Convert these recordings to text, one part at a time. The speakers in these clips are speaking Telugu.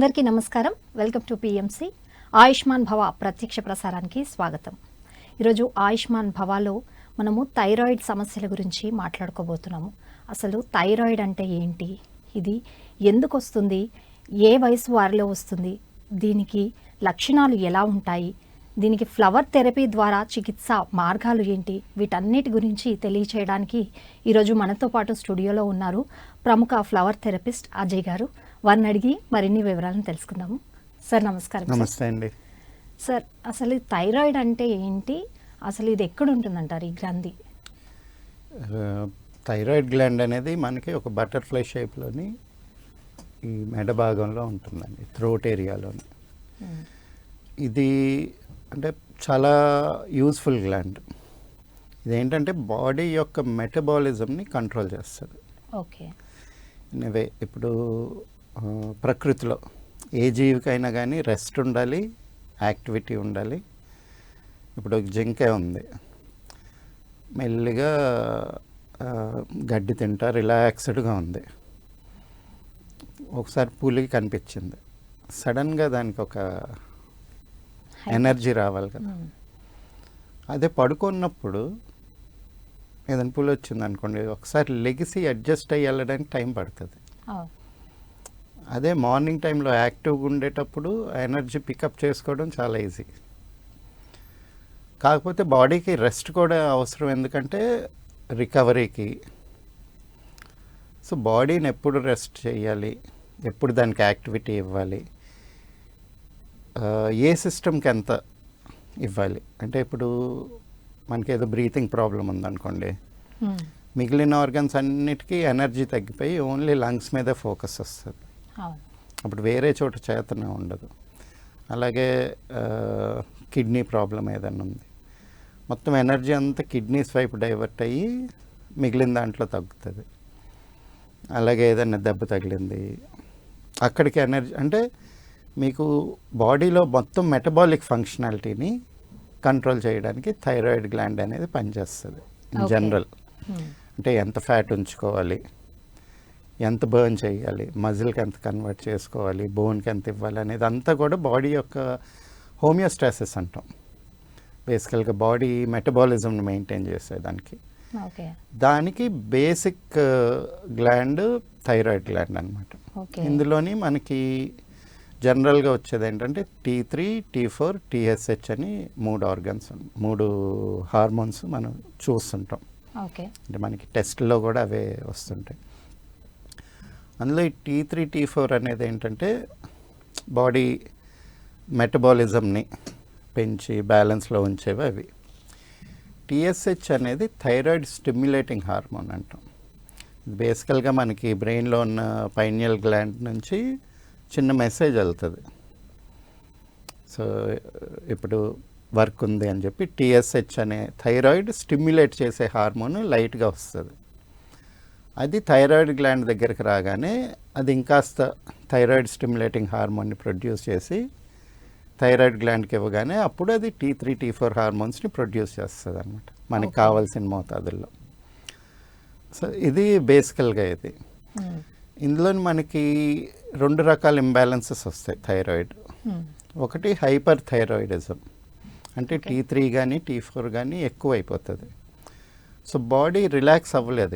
అందరికీ నమస్కారం. వెల్కమ్ టు పిఎంసి ఆయుష్మాన్ భవ ప్రత్యక్ష ప్రసారానికి స్వాగతం. ఈరోజు ఆయుష్మాన్ భవాలో మనము థైరాయిడ్ సమస్యల గురించి మాట్లాడుకోబోతున్నాము. అసలు థైరాయిడ్ అంటే ఏంటి, ఇది ఎందుకు వస్తుంది, ఏ వయసు వారిలో వస్తుంది, దీనికి లక్షణాలు ఎలా ఉంటాయి, దీనికి ఫ్లవర్ థెరపీ ద్వారా చికిత్స మార్గాలు ఏంటి, వీటన్నిటి గురించి తెలియచేయడానికి ఈరోజు మనతో పాటు స్టూడియోలో ఉన్నారు ప్రముఖ ఫ్లవర్ థెరపిస్ట్ అజయ్ గారు. వారిని అడిగి మరిన్ని వివరాలను తెలుసుకుందాము. సార్ నమస్కారం. నమస్తే అండి. సార్, అసలు థైరాయిడ్ అంటే ఏంటి, అసలు ఇది ఎక్కడ ఉంటుందంటారు ఈ గ్రంథి? థైరాయిడ్ గ్లాండ్ అనేది మనకి ఒక బటర్ఫ్లై షేప్లోని ఈ మెడ భాగంలో ఉంటుందండి, థ్రోట్ ఏరియాలోని. ఇది అంటే చాలా యూజ్ఫుల్ గ్లాండ్. ఇదేంటంటే బాడీ యొక్క మెటబాలిజంని కంట్రోల్ చేస్తుంది. ఓకే. ఇవే ఇప్పుడు ప్రకృతిలో ఏ జీవికైనా కానీ రెస్ట్ ఉండాలి, యాక్టివిటీ ఉండాలి. ఇప్పుడు ఒక జింకే ఉంది, మెల్లిగా గడ్డి తింటా రిలాక్స్డ్గా ఉంది. ఒకసారి పులికి కనిపించింది, సడన్గా దానికి ఒక ఎనర్జీ రావాలి కదా. అదే పడుకున్నప్పుడు ఏదైనా పులి వచ్చింది అనుకోండి, ఒకసారి లెగిసి అడ్జస్ట్ అయ్యి వెళ్ళడానికి టైం పడుతుంది. అదే మార్నింగ్ టైంలో యాక్టివ్గా ఉండేటప్పుడు ఎనర్జీ పికప్ చేసుకోవడం చాలా ఈజీ. కాకపోతే బాడీకి రెస్ట్ కూడా అవసరం, ఎందుకంటే రికవరీకి. సో బాడీని ఎప్పుడు రెస్ట్ చేయాలి, ఎప్పుడు దానికి యాక్టివిటీ ఇవ్వాలి, ఏ సిస్టమ్కి ఎంత ఇవ్వాలి. అంటే ఇప్పుడు మనకి ఏదో బ్రీతింగ్ ప్రాబ్లం ఉందనుకోండి, మిగిలిన ఆర్గన్స్ అన్నిటికీ ఎనర్జీ తగ్గిపోయి ఓన్లీ లంగ్స్ మీదే ఫోకస్ వస్తుంది. అప్పుడు వేరే చోట చేతన ఉండదు. అలాగే కిడ్నీ ప్రాబ్లం ఏదైనా ఉంది, మొత్తం ఎనర్జీ అంతా కిడ్నీస్ వైపు డైవర్ట్ అయ్యి మిగిలిన దాంట్లో తగ్గుతుంది. అలాగే ఏదైనా దెబ్బ తగిలింది, అక్కడికి ఎనర్జీ, అంటే మీకు బాడీలో మొత్తం మెటబాలిక్ ఫంక్షనాలిటీని కంట్రోల్ చేయడానికి థైరాయిడ్ గ్లాండ్ అనేది పనిచేస్తుంది ఇన్ జనరల్. అంటే ఎంత ఫ్యాట్ ఉంచుకోవాలి, ఎంత బర్న్ చేయాలి, మజిల్కి ఎంత కన్వర్ట్ చేసుకోవాలి, బోన్కి ఎంత ఇవ్వాలి అనేది అంతా కూడా బాడీ యొక్క హోమియోస్టాసిస్ అంటాం. బేసికల్గా బాడీ మెటబాలిజంని మెయింటైన్ చేసేదానికి. దానికి బేసిక్ గ్లాండ్ థైరాయిడ్ గ్లాండ్ అనమాట. ఇందులోని మనకి జనరల్గా వచ్చేది ఏంటంటే T3, T4, TSH అని 3 ఆర్గన్స్, 3 హార్మోన్స్ మనం చూస్తుంటాం. అంటే మనకి టెస్ట్లో కూడా అవే వస్తుంటాయి. అందులో ఈ T3, T4 అనేది ఏంటంటే బాడీ మెటబాలిజంని పెంచి బ్యాలెన్స్లో ఉంచేవి అవి. TSH అనేది థైరాయిడ్ స్టిమ్యులేటింగ్ హార్మోన్ అంటాం. బేసికల్గా మనకి బ్రెయిన్లో ఉన్న పైనియల్ గ్లాండ్ నుంచి చిన్న మెసేజ్ వెళ్తుంది. సో ఇప్పుడు వర్క్ ఉంది అని చెప్పి TSH అనే థైరాయిడ్ స్టిమ్యులేట్ చేసే హార్మోన్ లైట్గా వస్తుంది. అది థైరాయిడ్ గ్లాండ్ దగ్గరికి రాగానే అది ఇంకాస్త థైరాయిడ్ స్టిమ్యులేటింగ్ హార్మోన్ని ప్రొడ్యూస్ చేసి థైరాయిడ్ గ్లాండ్కి ఇవ్వగానే అప్పుడు అది T3, T4 హార్మోన్స్ని ప్రొడ్యూస్ చేస్తుంది అనమాట, మనకి కావాల్సిన మోతాదుల్లో. సో ఇది బేసికల్గా ఇది. ఇందులో మనకి 2 రకాల ఇంబ్యాలెన్సెస్ వస్తాయి థైరాయిడ్. ఒకటి హైపర్ థైరాయిడిజం, అంటే T3 కానీ T4 కానీ ఎక్కువ అయిపోతుంది. సో బాడీ రిలాక్స్ అవ్వలేదు,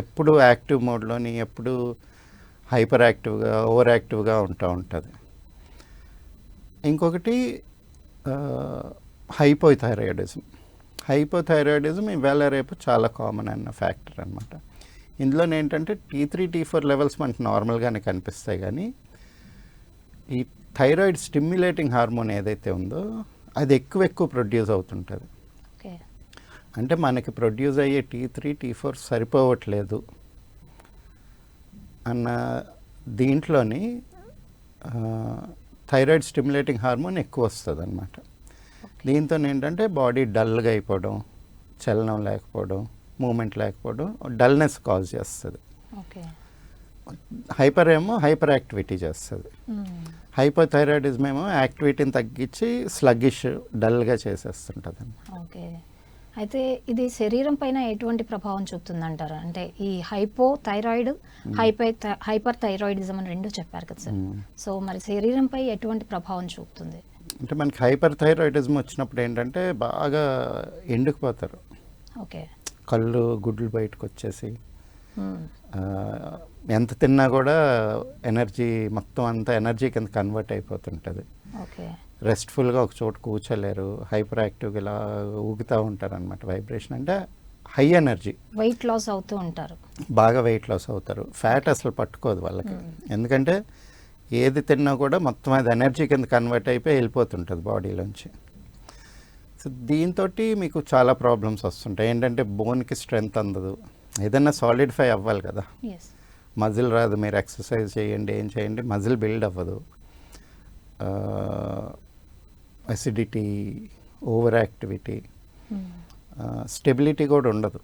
ఎప్పుడు యాక్టివ్ మోడ్లోని, ఎప్పుడు హైపర్ యాక్టివ్గా, ఓవర్ యాక్టివ్గా ఉంటుంది. ఇంకొకటి హైపోథైరాయిడిజం ఇవాళ రేపు చాలా కామన్ అన్న ఫ్యాక్టర్ అనమాట. ఇందులో ఏంటంటే T3, T4 లెవెల్స్ మనకు నార్మల్గానే కనిపిస్తాయి, కానీ ఈ థైరాయిడ్ స్టిమ్యులేటింగ్ హార్మోన్ ఏదైతే ఉందో అది ఎక్కువ ప్రొడ్యూస్ అవుతుంటుంది. అంటే మనకి ప్రొడ్యూస్ అయ్యే T3, T4 సరిపోవట్లేదు అన్న దీంట్లోని థైరాయిడ్ స్టిమ్యులేటింగ్ హార్మోన్ ఎక్కువ వస్తుంది అనమాట. దీంతో ఏంటంటే బాడీ డల్గా అయిపోవడం, చలనం లేకపోవడం, మూమెంట్ లేకపోవడం, డల్నెస్ కాజ్ చేస్తుంది. హైపర్ యాక్టివిటీ చేస్తుంది. హైపోథైరాయిడిజం ఏమో యాక్టివిటీని తగ్గించి స్లగ్గిష్, డల్గా చేసేస్తుంటుంది. అయితే ఇది శరీరం పైన ఎటువంటి ప్రభావం చూపుతుంది అంటారు? అంటే ఈ హైపోథైరాయిడ్, హైపర్ థైరాయిడిజం అని రెండు చెప్పారు కదా సార్. సో మరి శరీరంపై ఎటువంటి ప్రభావం చూపుతుంది? అంటే మనకి హైపర్ థైరాయిడిజం వచ్చినప్పుడు ఏంటంటే బాగా ఎండుకుపోతారు, ఓకే, కళ్ళు గుడ్లు బయటకు వచ్చేసి ఎంత తిన్నా కూడా ఎనర్జీ మొత్తం అంతా ఎనర్జీ కింద కన్వర్ట్ అయిపోతుంటుంది. ఓకే, రెస్ట్ఫుల్గా ఒక చోట కూర్చోలేరు, హైపర్ యాక్టివ్గా ఇలా ఊగుతూ ఉంటారు అనమాట. వైబ్రేషన్ అంటే హై ఎనర్జీ, వెయిట్ లాస్ అవుతూ ఉంటారు, బాగా వెయిట్ లాస్ అవుతారు. ఫ్యాట్ అసలు పట్టుకోదు వాళ్ళకి, ఎందుకంటే ఏది తిన్నా కూడా మొత్తం అది ఎనర్జీ కింద కన్వర్ట్ అయిపోయి వెళ్ళిపోతుంటుంది బాడీలోంచి. సో దీంతో మీకు చాలా ప్రాబ్లమ్స్ వస్తుంటాయి. ఏంటంటే బోన్కి స్ట్రెంగ్త్ అందదు, ఏదన్నా సాలిడిఫై అవ్వాలి కదా, ఎస్, మజిల్ రాదు. మీరు ఎక్సర్సైజ్ చేయండి, ఏం చేయండి, మజిల్ బిల్డ్ అవ్వదు. అసిడిటీ, ఓవర్ యాక్టివిటీ, స్టెబిలిటీ కూడా ఉండదు.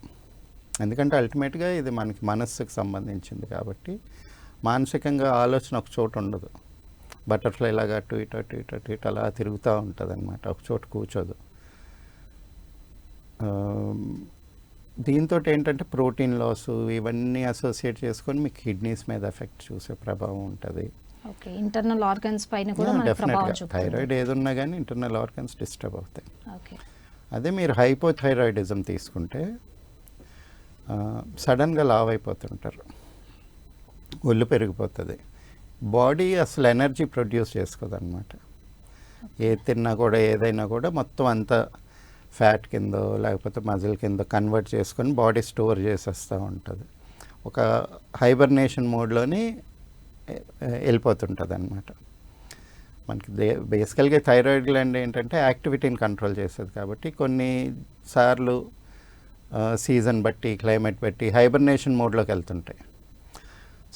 ఎందుకంటే అల్టిమేట్గా ఇది మనకి మనస్సుకు సంబంధించింది కాబట్టి మానసికంగా ఆలోచన ఒక చోట ఉండదు. బటర్ఫ్లై లాగా అటు ఇటు అటు ఇటు అటు ఇటు అలా తిరుగుతూ ఉంటుంది అనమాట, ఒక చోట కూర్చోదు. దీంతో ఏంటంటే ప్రోటీన్ లాస్ ఇవన్నీ అసోసియేట్ చేసుకొని మీకు కిడ్నీస్ మీద ఎఫెక్ట్ చూసే ప్రభావం ఉంటుంది. ఓకే, ఇంటర్నల్ ఆర్గన్స్ పైన కూడా మనకి ప్రభావం డెఫినెట్గా చూపుతుంది. థైరాయిడ్ ఏదున్నా కానీ ఇంటర్నల్ ఆర్గన్స్ డిస్టర్బ్ అవుతాయి. ఓకే, అదే మీరు హైపోథైరాయిడిజం తీసుకుంటే సడన్గా లావ్ అయిపోతుంటారు, ఒళ్ళు పెరిగిపోతుంది, బాడీ అసలు ఎనర్జీ ప్రొడ్యూస్ చేసుకోదన్నమాట. ఏది తిన్నా కూడా ఏదైనా కూడా మొత్తం అంతా ఫ్యాట్ కిందో లేకపోతే మజిల్ కింద కన్వర్ట్ చేసుకొని బాడీ స్టోర్ చేసేస్తూ ఉంటుంది. ఒక హైబర్నేషన్ మోడ్లోని వెళ్ళిపోతుంటుంది అనమాట. మనకి బేసికల్గా థైరాయిడ్ గ్లాండ్ ఏంటంటే యాక్టివిటీని కంట్రోల్ చేస్తుంది కాబట్టి కొన్నిసార్లు సీజన్ బట్టి క్లైమేట్ బట్టి హైబర్నేషన్ మోడ్లోకి వెళ్తుంటాయి.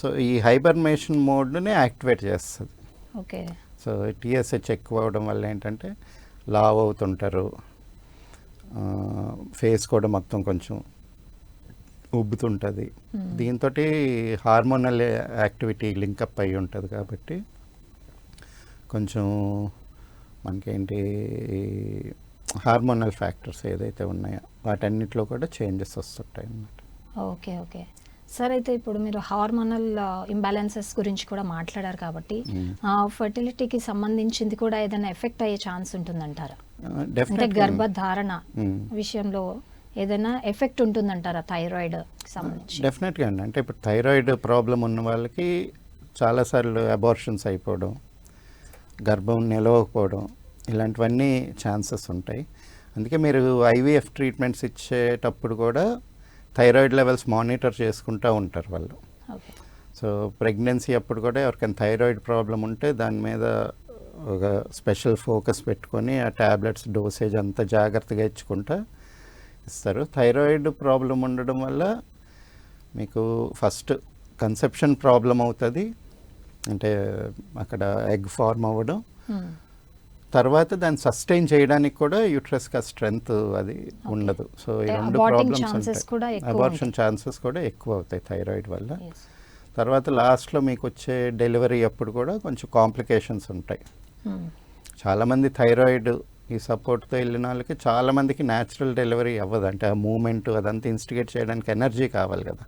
సో ఈ హైబర్నేషన్ మోడ్ని యాక్టివేట్ చేస్తుంది. ఓకే, సో టీఎస్హెచ్ ఎక్కువ అవడం వల్ల ఏంటంటే లావ్ అవుతుంటారు, ఫేస్ కూడా మొత్తం కొంచెం ఉబ్బుతుంటుంది. దీంతో హార్మోనల్ యాక్టివిటీ లింకప్ అయి ఉంటుంది కాబట్టి కొంచెం మనకేంటి హార్మోనల్ ఫ్యాక్టర్స్ ఏదైతే ఉన్నాయో వాటన్నిటిలో కూడా చేంజెస్ వస్తుంటాయి అన్నమాట. Okay, okay sir. అయితే ఇప్పుడు మీరు హార్మోనల్ ఇంబ్యాలెన్సెస్ గురించి కూడా మాట్లాడారు కాబట్టి ఫర్టిలిటీకి సంబంధించింది కూడా ఏదైనా ఎఫెక్ట్ అయ్యే ఛాన్స్ ఉంటుందంటారా? అంటే గర్భధారణ విషయంలో ఏదైనా ఎఫెక్ట్ ఉంటుందంటారా థైరాయిడ్ సంబంధించి? డెఫినెట్గా అండి. అంటే ఇప్పుడు థైరాయిడ్ ప్రాబ్లం ఉన్న వాళ్ళకి చాలాసార్లు అబార్షన్స్ అయిపోవడం, గర్భం నిలవకపోవడం ఇలాంటివన్నీ ఛాన్సెస్ ఉంటాయి. అందుకే మీరు ఐవీఎఫ్ ట్రీట్మెంట్స్ ఇచ్చేటప్పుడు కూడా థైరాయిడ్ లెవెల్స్ మానిటర్ చేసుకుంటూ ఉంటారు వాళ్ళు. సో ప్రెగ్నెన్సీ అప్పుడు కూడా ఎవరికైనా థైరాయిడ్ ప్రాబ్లం ఉంటే దాని మీద ఒక స్పెషల్ ఫోకస్ పెట్టుకొని ఆ ట్యాబ్లెట్స్ డోసేజ్ అంతా జాగ్రత్తగా ఇచ్చుకుంటా ఇస్తారు. థైరాయిడ్ ప్రాబ్లం ఉండడం వల్ల మీకు ఫస్ట్ కన్సెప్షన్ ప్రాబ్లం అవుతుంది, అంటే అక్కడ ఎగ్ ఫార్మ్ అవ్వడం, తర్వాత దాన్ని సస్టైన్ చేయడానికి కూడా యూట్రస్కి ఆ స్ట్రెంగ్త్ అది ఉండదు. సో ఈ రెండు ప్రాబ్లమ్స్ ఉంటాయి. అబార్షన్ ఛాన్సెస్ కూడా ఎక్కువ అవుతాయి థైరాయిడ్ వల్ల. తర్వాత లాస్ట్లో మీకు వచ్చే డెలివరీ అప్పుడు కూడా కొంచెం కాంప్లికేషన్స్ ఉంటాయి. చాలామంది థైరాయిడ్ ఈ సపోర్ట్తో వెళ్ళిన వాళ్ళకి చాలామందికి న్యాచురల్ డెలివరీ అవ్వదు. అంటే ఆ మూమెంట్ అదంతా ఇన్స్టిగేట్ చేయడానికి ఎనర్జీ కావాలి కదా.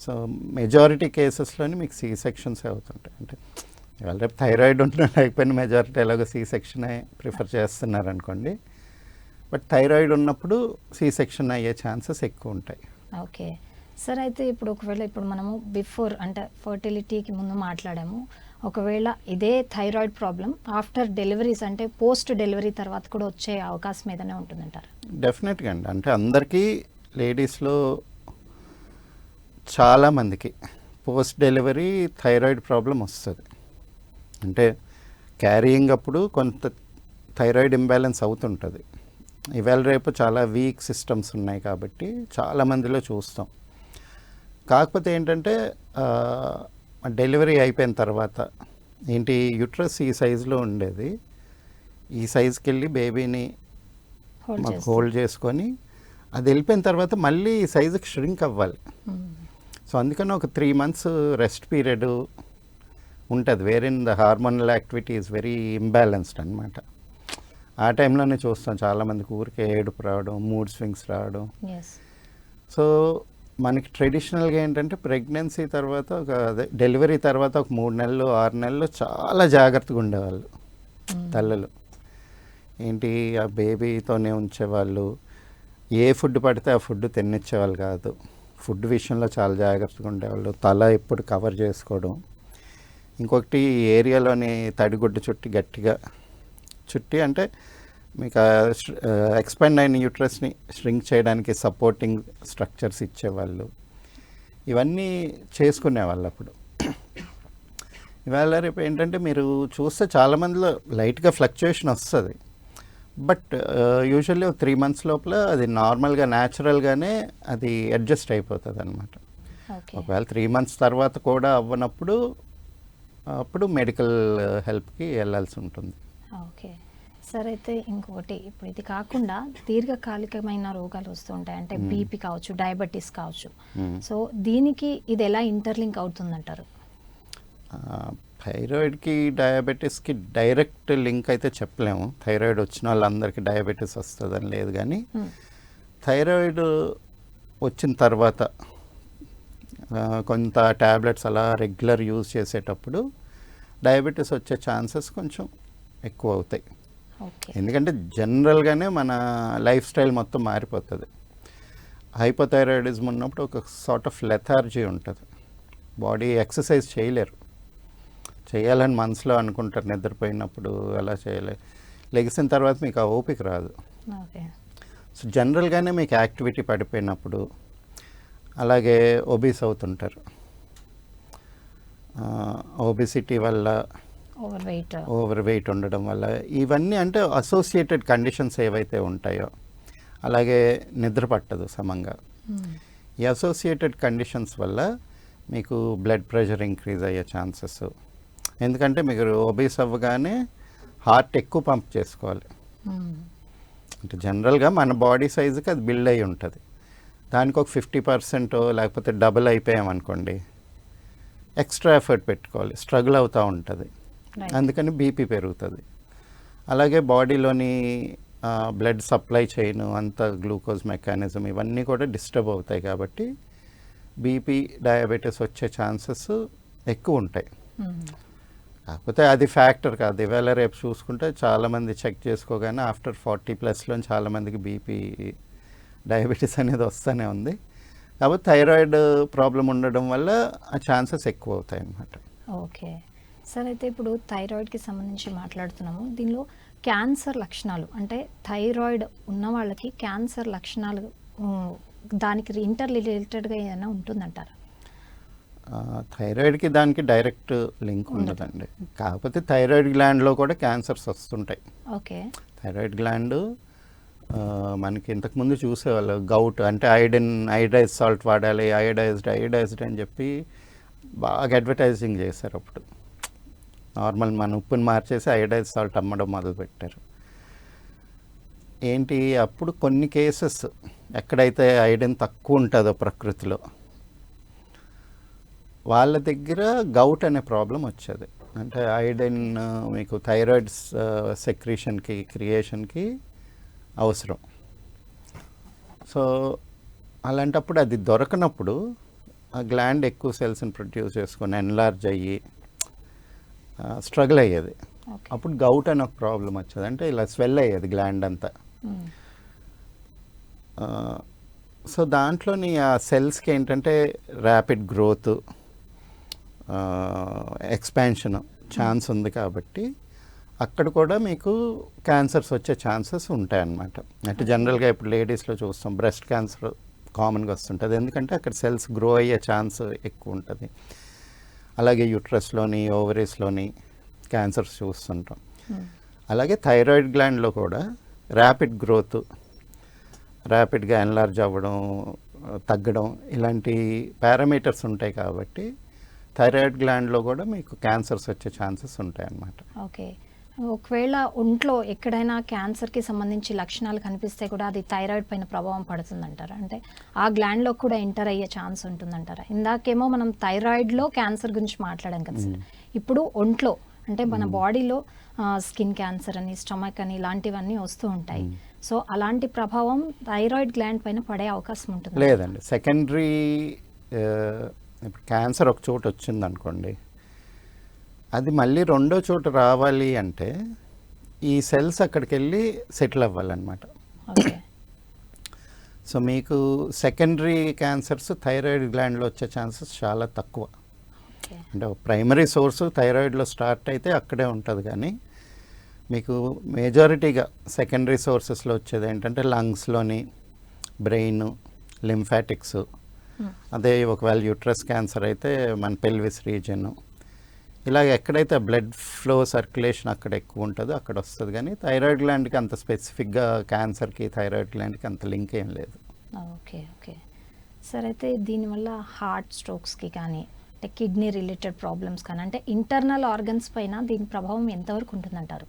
సో మెజారిటీ కేసెస్లోని మీకు సి సెక్షన్స్ అవుతుంటాయి. అంటే ఇవాళ రేపు థైరాయిడ్ ఉంటున్నా లేకపోయినా మెజారిటీ ఎలాగో సి సెక్షనే ప్రిఫర్ చేస్తున్నారు అనుకోండి. బట్ థైరాయిడ్ ఉన్నప్పుడు సి సెక్షన్ అయ్యే ఛాన్సెస్ ఎక్కువ ఉంటాయి. Okay sir. అయితే ఇప్పుడు ఒకవేళ ఇప్పుడు మనము బిఫోర్ అంటే ఫర్టిలిటీకి ముందు మాట్లాడాము, ఒకవేళ ఇదే థైరాయిడ్ ప్రాబ్లం ఆఫ్టర్ డెలివరీస్ అంటే పోస్ట్ డెలివరీ తర్వాత కూడా వచ్చే అవకాశం ఏదైనా ఉంటుందంటారు? డెఫినెట్గా అండి. అంటే అందరికీ లేడీస్లో చాలామందికి పోస్ట్ డెలివరీ థైరాయిడ్ ప్రాబ్లం వస్తుంది. అంటే క్యారియింగ్ అప్పుడు కొంత థైరాయిడ్ ఇంబ్యాలెన్స్ అవుతుంటుంది. ఇవాళ రేపు చాలా వీక్ సిస్టమ్స్ ఉన్నాయి కాబట్టి చాలామందిలో చూస్తాం. కాకపోతే ఏంటంటే డెలివరీ అయిపోయిన తర్వాత ఏంటి యూట్రస్ ఈ సైజులో ఉండేది, ఈ సైజుకి వెళ్ళి బేబీని హోల్డ్ చేసుకొని అది వెళ్ళిపోయిన తర్వాత మళ్ళీ ఈ సైజుకి ష్రింక్ అవ్వాలి. సో అందుకని ఒక 3 months రెస్ట్ పీరియడ్ ఉంటుంది, where in the hormonal activity is very imbalanced అనమాట. ఆ టైంలోనే చూస్తాం చాలామందికి ఊరికే ఏడుపు రావడం, మూడ్ స్వింగ్స్ రావడం. ఎస్. సో మనకి ట్రెడిషనల్గా ఏంటంటే ప్రెగ్నెన్సీ తర్వాత అదే డెలివరీ తర్వాత ఒక 3 నెలలు 6 నెలలు చాలా జాగ్రత్తగా ఉండేవాళ్ళు తల్లులు. ఏంటి, ఆ బేబీతోనే ఉంచేవాళ్ళు. ఏ ఫుడ్ పడితే ఆ ఫుడ్ తినిచ్చేవాళ్ళు కాదు. ఫుడ్ విషయంలో చాలా జాగ్రత్తగా ఉండేవాళ్ళు. తల ఎప్పుడు కవర్ చేసుకోవడం. ఇంకొకటి ఏరియాలోని తడిగుడ్డ చుట్టి గట్టిగా చుట్టి, అంటే మీకు ఎక్స్పాండ్ అయిన యూట్రస్ని ష్రింక్ చేయడానికి సపోర్టింగ్ స్ట్రక్చర్స్ ఇచ్చేవాళ్ళు. ఇవన్నీ చేసుకునేవాళ్ళు అప్పుడు. ఇవాళ రేపు ఏంటంటే మీరు చూస్తే చాలామందిలో లైట్గా ఫ్లక్చుయేషన్ వస్తుంది. బట్ యూజువల్లీ 3 months లోపల అది నార్మల్గా న్యాచురల్గానే అది అడ్జస్ట్ అయిపోతుంది అనమాట. ఒకవేళ 3 months తర్వాత కూడా అవ్వనప్పుడు అప్పుడు మెడికల్ హెల్ప్కి వెళ్ళాల్సి ఉంటుంది. ఓకే. సరే, అయితే ఇంకొకటి, ఇప్పుడు ఇది కాకుండా దీర్ఘకాలికమైన రోగాలు వస్తుంటాయి, అంటే బీపీ కావచ్చు, డయాబెటీస్ కావచ్చు. సో దీనికి ఇది ఎలా ఇంటర్లింక్ అవుతుందంటారు? థైరాయిడ్కి డయాబెటీస్కి డైరెక్ట్ లింక్ అయితే చెప్పలేము. థైరాయిడ్ వచ్చిన వాళ్ళందరికీ డయాబెటీస్ వస్తుందని లేదు, కానీ థైరాయిడ్ వచ్చిన తర్వాత కొంత ట్యాబ్లెట్స్ అలా రెగ్యులర్ యూజ్ చేసేటప్పుడు డయాబెటీస్ వచ్చే ఛాన్సెస్ కొంచెం ఎక్కువ అవుతాయి. ఎందుకంటే జనరల్గానే మన లైఫ్ స్టైల్ మొత్తం మారిపోతుంది. హైపోథైరాయిడిజం ఉన్నప్పుడు ఒక సార్ట్ ఆఫ్ లెథార్జీ ఉంటుంది. బాడీ ఎక్సర్సైజ్ చేయలేరు. చేయాలని మనసులో అనుకుంటారు, నిద్రపోయినప్పుడు అలా చేయలేరు. లెగిసిన తర్వాత మీకు ఆ ఓపిక రాదు. సో జనరల్గానే మీకు యాక్టివిటీ పడిపోయినప్పుడు, అలాగే ఒబీస్ అవుతుంటారు. ఒబిసిటీ వల్ల, ఓవర్ వెయిట్ ఉండడం వల్ల, ఇవన్నీ అంటే అసోసియేటెడ్ కండిషన్స్ ఏవైతే ఉంటాయో. అలాగే నిద్ర పట్టదు సమంగా. ఈ అసోసియేటెడ్ కండిషన్స్ వల్ల మీకు బ్లడ్ ప్రెషర్ ఇంక్రీజ్ అయ్యే ఛాన్సెస్. ఎందుకంటే మీరు ఒబీస్ అవ్వగానే హార్ట్ ఎక్కువ పంప్ చేసుకోవాలి. అంటే జనరల్గా మన బాడీ సైజుకి అది బిల్డ్ అయి ఉంటుంది. దానికి ఒక 50% లేకపోతే డబుల్ అయిపోయామనుకోండి, ఎక్స్ట్రా ఎఫర్ట్ పెట్టుకోవాలి, స్ట్రగుల్ అవుతూ ఉంటుంది. అందుకని బీపీ పెరుగుతుంది. అలాగే బాడీలోని బ్లడ్ సప్లై చైన్ అంతా, గ్లూకోజ్ మెకానిజం, ఇవన్నీ కూడా డిస్టర్బ్ అవుతాయి. కాబట్టి బీపీ, డయాబెటీస్ వచ్చే ఛాన్సెస్ ఎక్కువ ఉంటాయి. కాకపోతే అది ఫ్యాక్టర్ కాదు. ఇవాళ రేపు చూసుకుంటే చాలామంది చెక్ చేసుకోగానే ఆఫ్టర్ 40+ చాలామందికి బీపీ, డయాబెటీస్ అనేది వస్తూనే ఉంది. కాబట్టి థైరాయిడ్ ప్రాబ్లం ఉండడం వల్ల ఆ ఛాన్సెస్ ఎక్కువ అవుతాయి అన్నమాట. ఓకే. సరే, అయితే ఇప్పుడు థైరాయిడ్కి సంబంధించి మాట్లాడుతున్నాము. దీనిలో క్యాన్సర్ లక్షణాలు, అంటే థైరాయిడ్ ఉన్న వాళ్ళకి క్యాన్సర్ లక్షణాలు దానికి ఇంటర్ రిలేటెడ్గా ఏదైనా ఉంటుందంటారా? థైరాయిడ్కి దానికి డైరెక్ట్ లింక్ ఉండదండి. కాకపోతే థైరాయిడ్ గ్లాండ్లో కూడా క్యాన్సర్స్ వస్తుంటాయి. ఓకే. థైరాయిడ్ గ్లాండ్ మనకి ఇంతకుముందు చూసేవాళ్ళు, గౌట్ అంటే ఐడైజ్ సాల్ట్ వాడాలి, అయోడైజ్డ్ అని చెప్పి బాగా అడ్వర్టైజింగ్ చేశారు. అప్పుడు నార్మల్ మన ఉప్పుని మార్చేసి అయోడైజ్ సాల్ట్ అమ్మడం మొదలుపెట్టారు. ఏంటి, అప్పుడు కొన్ని కేసెస్ ఎక్కడైతే ఐరన్ తక్కువ ఉంటుందో ప్రకృతిలో, వాళ్ళ దగ్గర గౌట్ అనే ప్రాబ్లం వచ్చేది. అంటే ఐరన్ మీకు థైరాయిడ్ సెక్రీషన్కి, క్రియేషన్కి అవసరం. సో అలాంటప్పుడు అది దొరకనప్పుడు ఆ గ్లాండ్ ఎక్కువ సెల్స్ని ప్రొడ్యూస్ చేసుకొని ఎన్లార్జ్ అయ్యి స్ట్రగుల్ అయ్యేది. అప్పుడు గౌట్ అని ఒక ప్రాబ్లం వచ్చేది. అంటే ఇలా స్వెల్ అయ్యేది గ్లాండ్ అంతా. సో దాంట్లోని ఆ సెల్స్కి ఏంటంటే ర్యాపిడ్ గ్రోత్, ఎక్స్పాన్షన్ ఛాన్స్ ఉంది. కాబట్టి అక్కడ కూడా మీకు క్యాన్సర్స్ వచ్చే ఛాన్సెస్ ఉంటాయన్నమాట. అంటే జనరల్గా ఇప్పుడు లేడీస్లో చూస్తాం బ్రెస్ట్ క్యాన్సర్ కామన్గా వస్తుంటుంది. ఎందుకంటే అక్కడ సెల్స్ గ్రో అయ్యే ఛాన్స్ ఎక్కువ ఉంటుంది. అలాగే యూట్రస్లోని, ఓవరీస్లోని క్యాన్సర్స్ చూస్తుంటాం. అలాగే థైరాయిడ్ గ్లాండ్లో కూడా ర్యాపిడ్ గ్రోత్, ర్యాపిడ్గా ఎన్లార్జ్ అవ్వడం, తగ్గడం, ఇలాంటి పారామీటర్స్ ఉంటాయి. కాబట్టి థైరాయిడ్ గ్లాండ్లో కూడా మీకు క్యాన్సర్స్ వచ్చే ఛాన్సెస్ ఉంటాయి అన్నమాట. ఓకే. ఒకవేళ ఒంట్లో ఎక్కడైనా క్యాన్సర్కి సంబంధించి లక్షణాలు కనిపిస్తే కూడా అది థైరాయిడ్ పైన ప్రభావం పడుతుందంటారా? అంటే ఆ గ్లాండ్లో కూడా ఎంటర్ అయ్యే ఛాన్స్ ఉంటుందంటారా? ఇందాకేమో మనం థైరాయిడ్లో క్యాన్సర్ గురించి మాట్లాడాం కదా సార్. ఇప్పుడు ఒంట్లో అంటే మన బాడీలో స్కిన్ క్యాన్సర్ అని, స్టమక్ అని ఇలాంటివన్నీ వస్తూ ఉంటాయి. సో అలాంటి ప్రభావం థైరాయిడ్ గ్లాండ్ పైన పడే అవకాశం ఉంటుంది? లేదండి. సెకండరీ ఇప్పుడు క్యాన్సర్ ఒక చోట వచ్చింది అనుకోండి, అది మళ్ళీ రెండో చోట రావాలి అంటే ఈ సెల్స్ అక్కడికి వెళ్ళి సెటిల్ అవ్వాలన్నమాట. ఓకే. సో మీకు సెకండరీ క్యాన్సర్స్ థైరాయిడ్ గ్లాండ్లో వచ్చే ఛాన్సెస్ చాలా తక్కువ. ఓకే. అంటే ప్రైమరీ సోర్సు థైరాయిడ్లో స్టార్ట్ అయితే అక్కడే ఉంటుంది, కానీ మీకు మెజారిటీగా సెకండరీ సోర్సెస్లో వచ్చేది ఏంటంటే లంగ్స్లోని, బ్రెయిన్, లింఫాటిక్స్. అదే ఒకవేళ యూట్రస్ క్యాన్సర్ అయితే మన పెల్విస్ రీజన్, ఇలాగ ఎక్కడైతే బ్లడ్ ఫ్లో సర్క్యులేషన్ అక్కడ ఎక్కువ ఉంటుందో అక్కడ వస్తుంది. కానీ థైరాయిడ్ గ్లాండ్కి అంత స్పెసిఫిక్గా క్యాన్సర్కి థైరాయిడ్ గ్లాండ్కి అంత లింక్ ఏం లేదు. ఓకే. ఓకే. సరే, అయితే దీనివల్ల హార్ట్ స్ట్రోక్స్కి కానీ, అంటే కిడ్నీ రిలేటెడ్ ప్రాబ్లమ్స్ కానీ, అంటే ఇంటర్నల్ ఆర్గన్స్ పైన దీని ప్రభావం ఎంతవరకు ఉంటుందంటారు?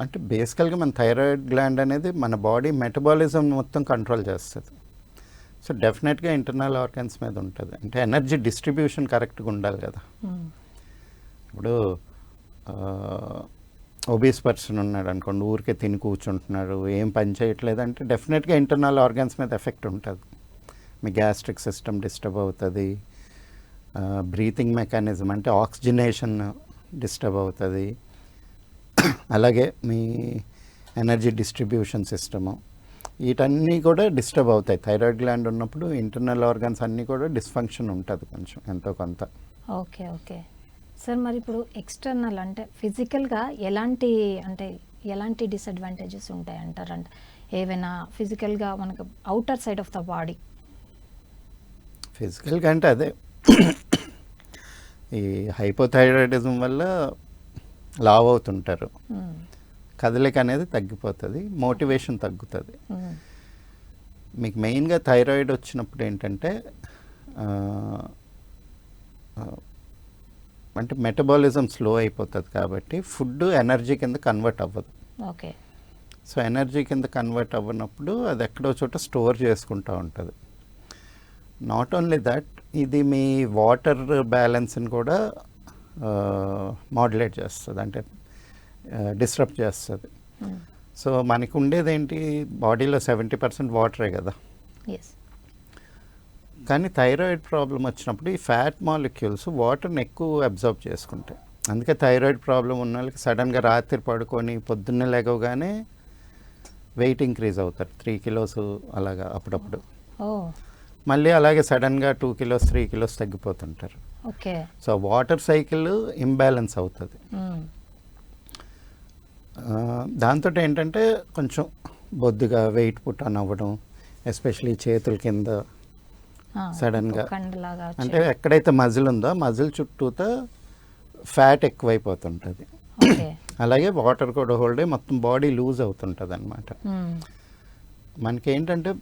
అంటే బేసికల్గా మన థైరాయిడ్ గ్లాండ్ అనేది మన బాడీ మెటబాలిజం మొత్తం కంట్రోల్ చేస్తుంది. సో డెఫినెట్గా ఇంటర్నల్ ఆర్గన్స్ మీద ఉంటుంది. అంటే ఎనర్జీ డిస్ట్రిబ్యూషన్ కరెక్ట్గా ఉండాలి కదా. ఇప్పుడు ఒబీస్ పర్సన్ ఉన్నాడు అనుకోండి, ఊరికే తిని కూర్చుంటున్నాడు, ఏం పని చేయట్లేదు అంటే డెఫినెట్గా ఇంటర్నల్ ఆర్గన్స్ మీద ఎఫెక్ట్ ఉంటుంది. మీ గ్యాస్ట్రిక్ సిస్టమ్ డిస్టర్బ్ అవుతుంది, బ్రీతింగ్ మెకానిజం అంటే ఆక్సిజనేషన్ డిస్టర్బ్ అవుతుంది, అలాగే మీ ఎనర్జీ డిస్ట్రిబ్యూషన్ సిస్టము, వీటన్నీ కూడా డిస్టర్బ్ అవుతాయి. థైరాయిడ్ గ్లాండ్ ఉన్నప్పుడు ఇంటర్నల్ ఆర్గన్స్ అన్నీ కూడా డిస్ఫంక్షన్ ఉంటుంది కొంచెం ఎంతో కొంత. ఓకే. ఓకే. సార్, మరి ఇప్పుడు ఎక్స్టర్నల్ అంటే ఫిజికల్గా ఎలాంటి డిసడ్వాంటేజెస్ ఉంటాయి అంటారు? అంటే ఏవైనా ఫిజికల్గా మనకు outer side of the body? ఫిజికల్గా అంటే అదే ఈ హైపోథైరాయిడిజం వల్ల లావ్ అవుతుంటారు, కదలిక అనేది తగ్గిపోతుంది, మోటివేషన్ తగ్గుతుంది. మీకు మెయిన్గా థైరాయిడ్ వచ్చినప్పుడు ఏంటంటే అంటే మెటబాలిజం స్లో అయిపోతుంది కాబట్టి ఫుడ్ ఎనర్జీ కింద కన్వర్ట్ అవ్వదు. ఓకే. సో ఎనర్జీ కింద కన్వర్ట్ అవ్వనప్పుడు అది ఎక్కడో చోట స్టోర్ చేసుకుంటూ ఉంటుంది. నాట్ ఓన్లీ దట్, ఇది మీ వాటర్ బ్యాలెన్స్ని కూడా మాడ్యులేట్ చేస్తుంది, అంటే డిస్టర్బ్ చేస్తుంది. సో మనకు ఉండేది ఏంటి, బాడీలో 70% వాటరే కదా. కానీ థైరాయిడ్ ప్రాబ్లం వచ్చినప్పుడు ఈ ఫ్యాట్ మాలిక్యూల్స్ వాటర్ని ఎక్కువ అబ్జర్వ్ చేసుకుంటాయి. అందుకే థైరాయిడ్ ప్రాబ్లం ఉన్న వాళ్ళకి సడన్గా రాత్రి పడుకొని పొద్దున్నే లేవగానే వెయిట్ ఇంక్రీజ్ అవుతారు, 3 kilos అలాగా అప్పుడప్పుడు. మళ్ళీ అలాగే సడన్గా 2 kilos 3 kilos తగ్గిపోతుంటారు. Okay. So water cycle imbalance అవుతుంది. దాంతో ఏంటంటే కొంచెం బొద్దుగా వెయిట్ పుట్ ఆన్ అవ్వడం, ఎస్పెషలీ చేతుల కింద సడన్గా, అంటే ఎక్కడైతే మజిల్ ఉందో మజిల్ చుట్టూతో ఫ్యాట్ ఎక్కువైపోతుంటుంది. అలాగే వాటర్ కూడా హోల్డ్ అయ్యి మొత్తం బాడీ లూజ్ అవుతుంటుంది అనమాట. మనకేంటంటే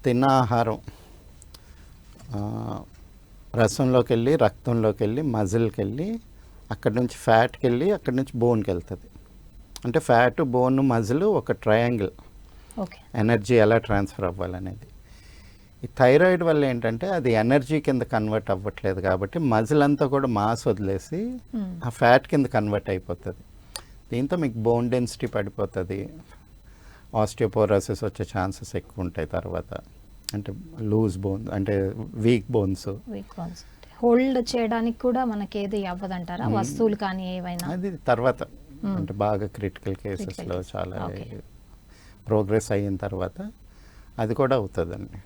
తిన్న ఆహారం రసంలోకి వెళ్ళి, రక్తంలోకి వెళ్ళి, మజిల్కి వెళ్ళి, అక్కడి నుంచి ఫ్యాట్కి వెళ్ళి, అక్కడి నుంచి బోన్కి వెళ్తుంది. అంటే ఫ్యాట్, బోన్, మజిల్ ఒక ట్రయాంగిల్. ఎనర్జీ ఎలా ట్రాన్స్ఫర్ అవ్వాలనేది. ఈ థైరాయిడ్ వల్ల ఏంటంటే అది ఎనర్జీ కింద కన్వర్ట్ అవ్వట్లేదు కాబట్టి మజిల్ అంతా కూడా మాస్ వదిలేసి ఆ ఫ్యాట్ కింద కన్వర్ట్ అయిపోతుంది. దీంతో మీకు బోన్ డెన్సిటీ పడిపోతుంది, ఆస్టియోపోరోసిస్ వచ్చే ఛాన్సెస్ ఎక్కువ ఉంటాయి తర్వాత. అంటే లూజ్ బోన్, అంటే వీక్ బోన్స్ హోల్డ్ చేయడానికి కూడా మనకి ఏది అవ్వదంటారా, వస్తువులు కానీ ఏవైనా? అది తర్వాత, అంటే బాగా క్రిటికల్ కేసెస్లో చాలా ప్రోగ్రెస్ అయిన తర్వాత అది కూడా అవుతుందండి.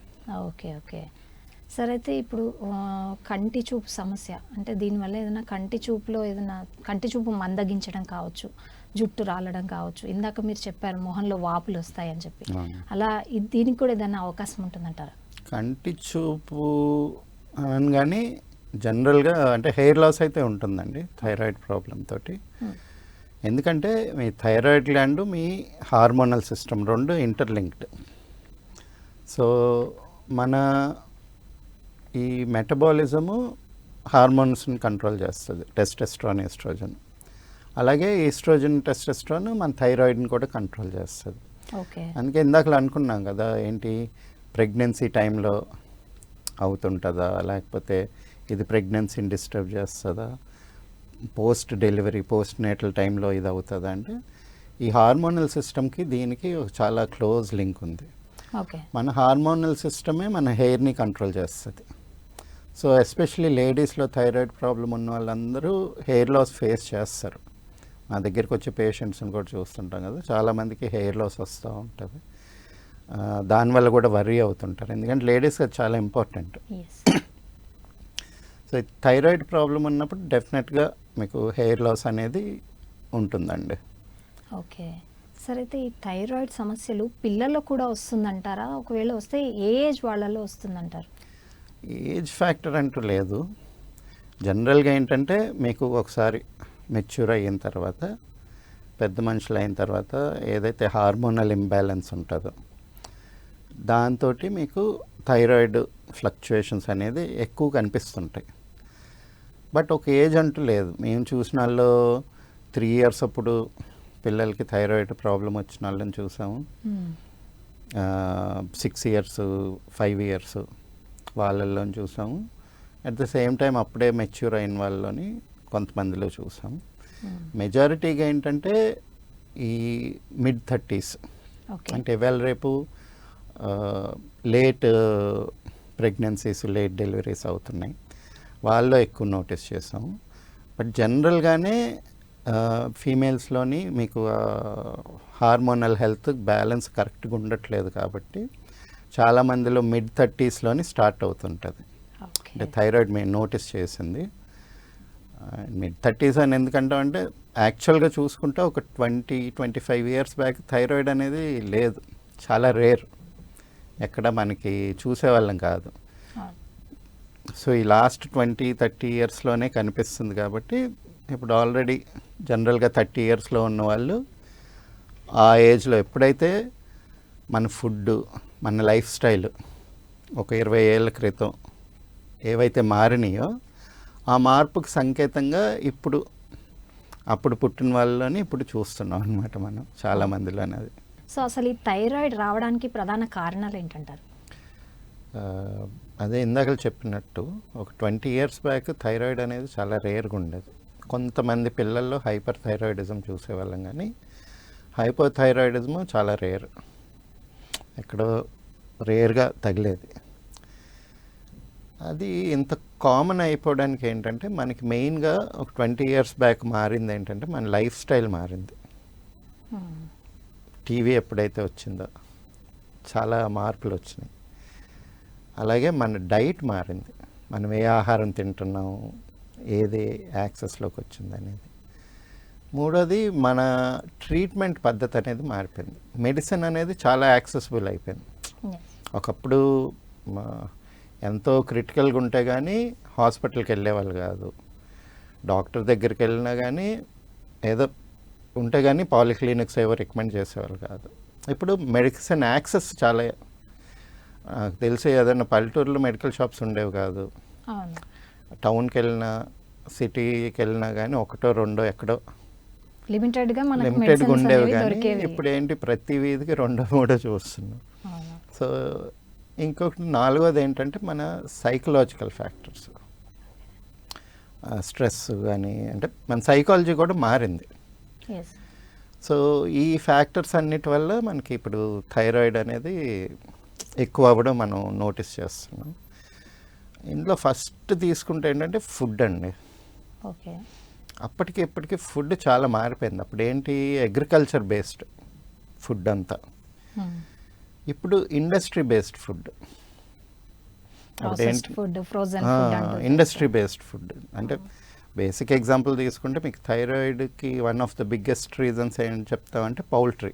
ఓకే. ఓకే. సరే, అయితే ఇప్పుడు కంటి చూపు సమస్య, అంటే దీనివల్ల ఏదైనా కంటి చూపు మందగించడం కావచ్చు, జుట్టు రాలడం కావచ్చు, ఇందాక మీరు చెప్పారు మొహంలో వాపులు వస్తాయని చెప్పి, అలా దీనికి కూడా ఏదైనా అవకాశం ఉంటుందంటారా? కంటి చూపు అనగానే జనరల్గా అంటే హెయిర్ లాస్ అయితే ఉంటుందండి థైరాయిడ్ ప్రాబ్లం తోటి. ఎందుకంటే మీ థైరాయిడ్ గ్లాండ్, మీ హార్మోనల్ సిస్టమ్ రెండు ఇంటర్లింక్డ్. సో మన ఈ మెటబాలిజము హార్మోన్స్ని కంట్రోల్ చేస్తుంది, టెస్టెస్ట్రాన్, ఈస్ట్రోజన్. అలాగే ఈస్ట్రోజన్, టెస్టెస్ట్రాన్ మన థైరాయిడ్ని కూడా కంట్రోల్ చేస్తుంది. అందుకే ఇందాకలా అనుకున్నాం కదా, ఏంటి ప్రెగ్నెన్సీ టైంలో అవుతుంటుందా, లేకపోతే ఇది ప్రెగ్నెన్సీని డిస్టర్బ్ చేస్తుందా, పోస్ట్ డెలివరీ పోస్ట్ నేటల్ టైంలో ఇది అవుతుందా అంటే ఈ హార్మోనల్ సిస్టమ్కి దీనికి ఒక చాలా క్లోజ్ లింక్ ఉంది. ఓకే. మన హార్మోనల్ సిస్టమే మన హెయిర్ని కంట్రోల్ చేస్తుంది. సో ఎస్పెషలీ లేడీస్లో థైరాయిడ్ ప్రాబ్లం ఉన్న వాళ్ళందరూ హెయిర్ లాస్ ఫేస్ చేస్తారు. మా దగ్గరికి వచ్చే పేషెంట్స్ని కూడా చూస్తుంటాం కదా, చాలామందికి హెయిర్ లాస్ వస్తూ ఉంటుంది. దానివల్ల కూడా వర్రీ అవుతుంటారు, ఎందుకంటే లేడీస్కి అది చాలా ఇంపార్టెంట్. సో థైరాయిడ్ ప్రాబ్లం ఉన్నప్పుడు డెఫినెట్గా మీకు హెయిర్ లాస్ అనేది ఉంటుందండి. ఓకే. సరే, అయితే ఈ థైరాయిడ్ సమస్యలు పిల్లల్లో కూడా వస్తుందంటారా? ఒకవేళ వస్తే ఏ ఏజ్ వాళ్ళలో వస్తుందంటారు? ఏజ్ ఫ్యాక్టర్ అంటూ లేదు. జనరల్గా ఏంటంటే మీకు ఒకసారి మెచ్యూర్ అయిన తర్వాత, పెద్ద మనుషులు అయిన తర్వాత ఏదైతే హార్మోనల్ ఇంబ్యాలెన్స్ ఉంటుందో దాంతో మీకు థైరాయిడ్ ఫ్లక్చుయేషన్స్ అనేది ఎక్కువ కనిపిస్తుంటాయి. బట్ ఒక ఏజ్ అంటూ లేదు. మేము చూసిన వాళ్ళు 3 years అప్పుడు పిల్లలకి థైరాయిడ్ ప్రాబ్లం వచ్చిన వాళ్ళని చూసాము. 6 years 5 years వాళ్ళల్లో చూసాము. అట్ ద సేమ్ టైం అప్పుడే మెచ్యూర్ అయిన వాళ్ళని కొంతమందిలో చూసాము. మెజారిటీగా ఏంటంటే ఈ mid-30s, అంటే ఇవాళ రేపు లేట్ ప్రెగ్నెన్సీస్ లేట్ డెలివరీస్ అవుతున్నాయి, వాళ్ళలో ఎక్కువ నోటీస్ చేసాము. బట్ జనరల్గానే ఫీమేల్స్లోని మీకు హార్మోనల్ హెల్త్ బ్యాలెన్స్ కరెక్ట్గా ఉండట్లేదు కాబట్టి చాలామందిలో mid-30sలోని స్టార్ట్ అవుతుంటుంది. అంటే థైరాయిడ్ మేము నోటీస్ చేసింది mid-30s అని ఎందుకంటామంటే యాక్చువల్గా చూసుకుంటే ఒక 20-25 years బ్యాక్ థైరాయిడ్ అనేది లేదు, చాలా రేర్, ఎక్కడ మనకి చూసేవాళ్ళం కాదు. సో ఈ లాస్ట్ 20-30 yearsలోనే కనిపిస్తుంది కాబట్టి ఇప్పుడు ఆల్రెడీ జనరల్గా 30 yearsలో ఉన్న వాళ్ళు ఆ ఏజ్లో ఎప్పుడైతే మన ఫుడ్ మన లైఫ్ స్టైల్ ఒక 20 ఏళ్ళ క్రితం ఏవైతే మారినాయో ఆ మార్పుకి సంకేతంగా ఇప్పుడు అప్పుడు పుట్టిన వాళ్ళని ఇప్పుడు చూస్తున్నాం అనమాట మనం చాలామందిలో అనేది. సో అసలు ఈ థైరాయిడ్ రావడానికి ప్రధాన కారణాలు ఏంటంటారు? అదే ఇందాక చెప్పినట్టు ఒక 20 years బ్యాక్ థైరాయిడ్ అనేది చాలా రేర్గా ఉండేది. కొంతమంది పిల్లల్లో హైపర్ థైరాయిడిజం చూసేవాళ్ళం, కానీ హైపర్ థైరాయిడిజం చాలా రేర్, ఎక్కడో రేర్గా తగిలేది. అది ఇంత కామన్ అయిపోవడానికి ఏంటంటే మనకి మెయిన్గా ఒక 20 years బ్యాక్ మారింది ఏంటంటే మన లైఫ్ స్టైల్ మారింది. టీవీ ఎప్పుడైతే వచ్చిందో చాలా మార్పులు వచ్చినాయి. అలాగే మన డైట్ మారింది, మనం ఏ ఆహారం తింటున్నాం, ఏది యాక్సెస్లోకి వచ్చింది అనేది. మూడోది మన ట్రీట్మెంట్ పద్ధతి అనేది మారిపోయింది. మెడిసిన్ అనేది చాలా యాక్సెసిబుల్ అయిపోయింది. ఒకప్పుడు ఎంతో క్రిటికల్గా ఉంటే కానీ హాస్పిటల్కి వెళ్ళేవాళ్ళు కాదు, డాక్టర్ దగ్గరికి వెళ్ళినా కానీ ఏదో ఉంటే కానీ పాలిక్లినిక్స్ ఏవో రికమెండ్ చేసేవాళ్ళు కాదు. ఇప్పుడు మెడిసిన్ యాక్సెస్ చాలా, నాకు తెలిసి ఏదైనా పల్లెటూరులో మెడికల్ షాప్స్ ఉండేవి కాదు. టౌన్కి వెళ్ళినా సిటీకి వెళ్ళినా కానీ ఒకటో రెండో ఎక్కడో లిమిటెడ్గా ఉండేవి, కానీ ఇప్పుడు ఏంటి ప్రతి వీధికి 2-3 చూస్తున్నాం. సో ఇంకొకటి 4వది ఏంటంటే మన సైకలాజికల్ ఫ్యాక్టర్స్, స్ట్రెస్ కానీ, అంటే మన సైకాలజీ కూడా మారింది. సో ఈ ఫ్యాక్టర్స్ అన్నిటి వల్ల మనకి ఇప్పుడు థైరాయిడ్ అనేది ఎక్కువ అవ్వడం మనం నోటీస్ చేస్తున్నాం. ఇందులో ఫస్ట్ తీసుకుంటే ఏంటంటే ఫుడ్ అండి. ఓకే. అప్పటికి ఇప్పటికి ఫుడ్ చాలా మారిపోయింది. అప్పుడు ఏంటి అగ్రికల్చర్ బేస్డ్ ఫుడ్ అంతా, ఇప్పుడు industry based food. Industry based food అంటే బేసిక్ ఎగ్జాంపుల్ తీసుకుంటే మీకు థైరాయిడ్కి one of the biggest reasons ఏం చెప్తామంటే పౌల్ట్రీ,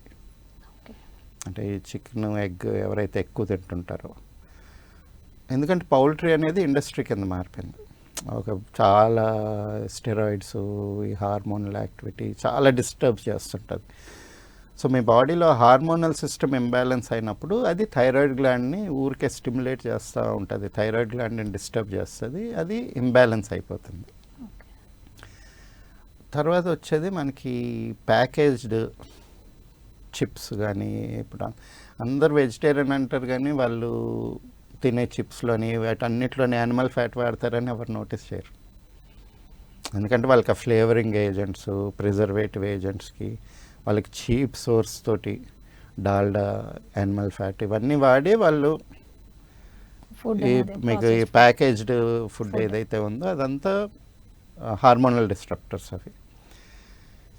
అంటే ఈ చికెన్ ఎగ్ ఎవరైతే ఎక్కువ తింటుంటారో. ఎందుకంటే పౌల్ట్రీ అనేది ఇండస్ట్రీ కింద మారిపోయింది. ఒక చాలా స్టెరాయిడ్స్, ఈ హార్మోనల్ యాక్టివిటీ చాలా డిస్టర్బ్ చేస్తుంటుంది. సో మీ బాడీలో హార్మోనల్ సిస్టమ్ ఇంబ్యాలెన్స్ అయినప్పుడు అది థైరాయిడ్ గ్లాండ్ని ఊరికే స్టిమ్యులేట్ చేస్తూ ఉంటుంది, థైరాయిడ్ గ్లాండ్ని డిస్టర్బ్ చేస్తుంది, అది ఇంబ్యాలెన్స్ అయిపోతుంది. తర్వాత వచ్చేది మనకి ప్యాకేజ్డ్ చిప్స్ కానీ, ఇప్పుడు అందరు వెజిటేరియన్ అంటారు కానీ వాళ్ళు తినే చిప్స్లోని వాటన్నిటిలోని యానిమల్ ఫ్యాట్ వాడతారని ఎవరు నోటీస్ చేయరు. ఎందుకంటే వాళ్ళకి ఆ ఫ్లేవరింగ్ ఏజెంట్స్, ప్రిజర్వేటివ్ ఏజెంట్స్కి వాళ్ళకి చీప్ సోర్స్ తోటి డాల్డా, యానిమల్ ఫ్యాట్ ఇవన్నీ వాడి వాళ్ళు ఫుడ్ ఈ మీకు ఈ ప్యాకేజ్డ్ ఫుడ్ ఏదైతే ఉందో అదంతా హార్మోనల్ డిస్ట్రప్టర్స్ అవి.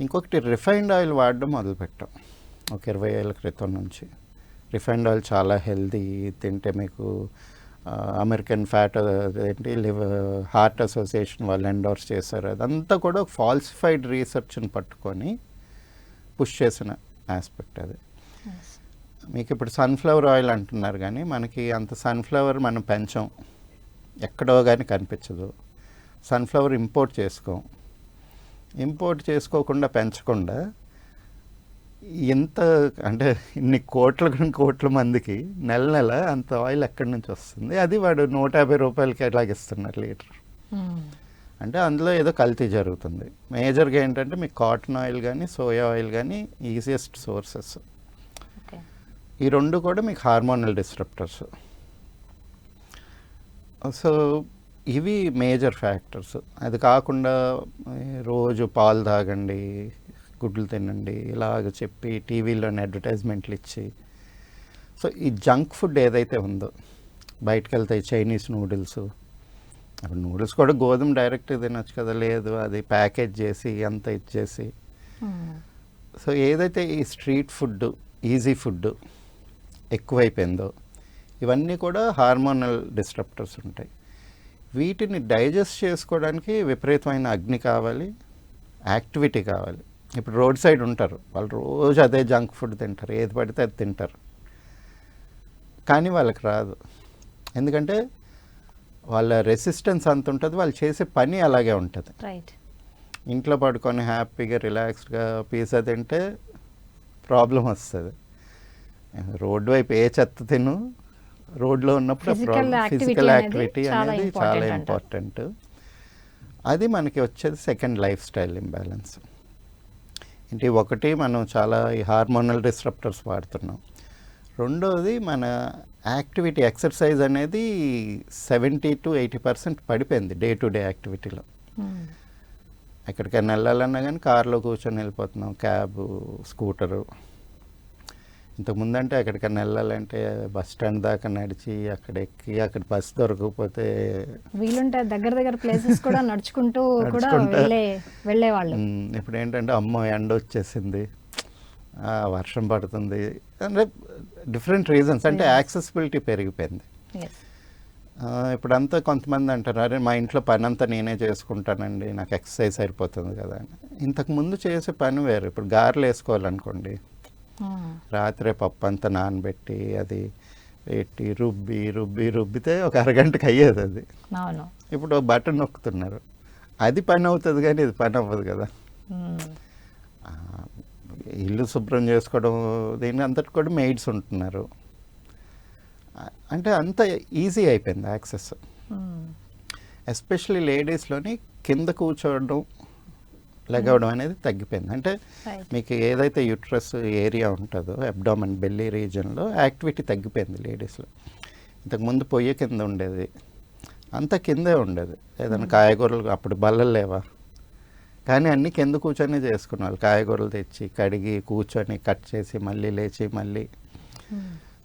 ఇంకొకటి రిఫైన్డ్ ఆయిల్ వాడడం మొదలుపెట్టాం ఒక 20 ఏళ్ళ క్రితం నుంచి. రిఫైన్డ్ ఆయిల్ చాలా హెల్దీ, తింటే మీకు అమెరికన్ ఫ్యాట్ ఏంటి హార్ట్ అసోసియేషన్ వాళ్ళు ఎండోర్స్ చేశారు. అదంతా కూడా ఒక ఫాల్సిఫైడ్ రీసెర్చ్ని పట్టుకొని పుష్ చేసిన ఆస్పెక్ట్ అది. మీకు ఇప్పుడు సన్ఫ్లవర్ ఆయిల్ అంటున్నారు కానీ మనకి అంత సన్ఫ్లవర్ మనం పెంచం, ఎక్కడో కానీ కనిపించదు. సన్ఫ్లవర్ ఇంపోర్ట్ చేసుకోం. ఇంపోర్ట్ చేసుకోకుండా పెంచకుండా ఎంత అంటే ఇన్ని కోట్ల మందికి నెల నెల అంత ఆయిల్ ఎక్కడి నుంచి వస్తుంది? అది వాడు 150 రూపాయలకి ఎలాగిస్తున్నారు లీటర్. అంటే అందులో ఏదో కల్తీ జరుగుతుంది. మేజర్గా ఏంటంటే మీకు కాటన్ ఆయిల్ కానీ సోయా ఆయిల్ కానీ ఈజియెస్ట్ సోర్సెస్. ఈ రెండు కూడా మీకు హార్మోనల్ డిస్ట్రప్టర్స్. సో ఇవి మేజర్ ఫ్యాక్టర్స్. అది కాకుండా రోజు పాలు తాగండి, గుడ్లు తినండి ఇలాగ చెప్పి టీవీలోని అడ్వర్టైజ్మెంట్లు ఇచ్చి, సో ఈ జంక్ ఫుడ్ ఏదైతే ఉందో బయటకు వెళ్తాయి చైనీస్ నూడిల్స్. అప్పుడు నూడిల్స్ కూడా గోధుమ డైరెక్ట్ తినొచ్చు కదా, లేదు అది ప్యాకేజ్ చేసి అంత ఇచ్చేసి. సో ఏదైతే ఈ స్ట్రీట్ ఫుడ్, ఈజీ ఫుడ్ ఎక్కువైపోయిందో ఇవన్నీ కూడా హార్మోనల్ డిస్ట్రప్టర్స్ ఉంటాయి. వీటిని డైజెస్ట్ చేసుకోవడానికి విపరీతమైన అగ్ని కావాలి, యాక్టివిటీ కావాలి. ఇప్పుడు రోడ్ సైడ్ ఉంటారు, వాళ్ళు రోజు అదే జంక్ ఫుడ్ తింటారు, ఏది పడితే అది తింటారు, కానీ వాళ్ళకి రాదు. ఎందుకంటే వాళ్ళ రెసిస్టెన్స్ అంత ఉంటుంది, వాళ్ళు చేసే పని అలాగే ఉంటుంది. ఇంట్లో పడుకొని హ్యాపీగా రిలాక్స్డ్గా పిజ్జా తింటే ప్రాబ్లం వస్తుంది. రోడ్డు వైపు ఏ చెత్త తిను, రోడ్లో ఉన్నప్పుడు ఫిజికల్ యాక్టివిటీ అనేది చాలా ఇంపార్టెంట్. అది మనకి వచ్చేది సెకండ్ లైఫ్ స్టైల్ ఇంబ్యాలెన్స్. ఏంటి, ఒకటి మనం చాలా ఈ హార్మోనల్ డిస్ట్రప్టర్స్ వాడుతున్నాం. రెండోది మన యాక్టివిటీ, ఎక్సర్సైజ్ అనేది 70 to 80% పడిపోయింది డే టు డే యాక్టివిటీలో. ఎక్కడికైనా వెళ్ళాలన్నా కానీ కార్లో కూర్చొని వెళ్ళిపోతున్నాం, క్యాబ్, స్కూటరు. ఇంతకుముందు అంటే ఎక్కడికైనా వెళ్ళాలంటే బస్ స్టాండ్ దాకా నడిచి అక్కడ ఎక్కి అక్కడ బస్ దొరకకపోతే వీలుంటే దగ్గర ప్లేసెస్ కూడా నడుచుకుంటూ కూడా వెళ్ళేవాళ్ళు. ఇప్పుడు ఏంటంటే అమ్మో ఎండ వచ్చేసింది, వర్షం పడుతుంది, అంటే డిఫరెంట్ రీజన్స్. అంటే యాక్సెసిబిలిటీ పెరిగిపోయింది. ఇప్పుడంతా కొంతమంది అంటారు, అరే మా ఇంట్లో పని అంతా నేనే చేసుకుంటానండి, నాకు ఎక్సర్సైజ్ సరిపోతుంది కదా అని. ఇంతకుముందు చేసే పని వేరు. ఇప్పుడు గారెలు వేసుకోవాలనుకోండి, రాత్రే పప్పు అంతా నానబెట్టి అది పెట్టి రుబ్బితే ఒక అరగంటకి అయ్యేది అది. ఇప్పుడు బటన్ నొక్కుతున్నారు, అది పని అవుతుంది కానీ ఇది పని అవ్వదు కదా. ఇల్లు శుభ్రం చేసుకోవడం, దీని అంతటి కూడా మెయిడ్స్ ఉంటున్నారు. అంటే అంత ఈజీ అయిపోయింది యాక్సెస్. ఎస్పెషల్లీ లేడీస్లోని కింద కూర్చోవడం, లెగవడం అనేది తగ్గిపోయింది. అంటే మీకు ఏదైతే యూట్రస్ ఏరియా ఉంటుందో అబ్డామన్, బెల్లీ రీజన్లో యాక్టివిటీ తగ్గిపోయింది లేడీస్లో. ఇంతకుముందు పొయ్యి కింద ఉండేది, అంత కిందే ఉండేది. ఏదైనా కాయగూరలు, అప్పుడు బల్లలు లేవా, కానీ అన్నీ కింద కూర్చొని చేసుకునేవాళ్ళు. కాయగూరలు తెచ్చి కడిగి కూర్చొని కట్ చేసి మళ్ళీ లేచి మళ్ళీ.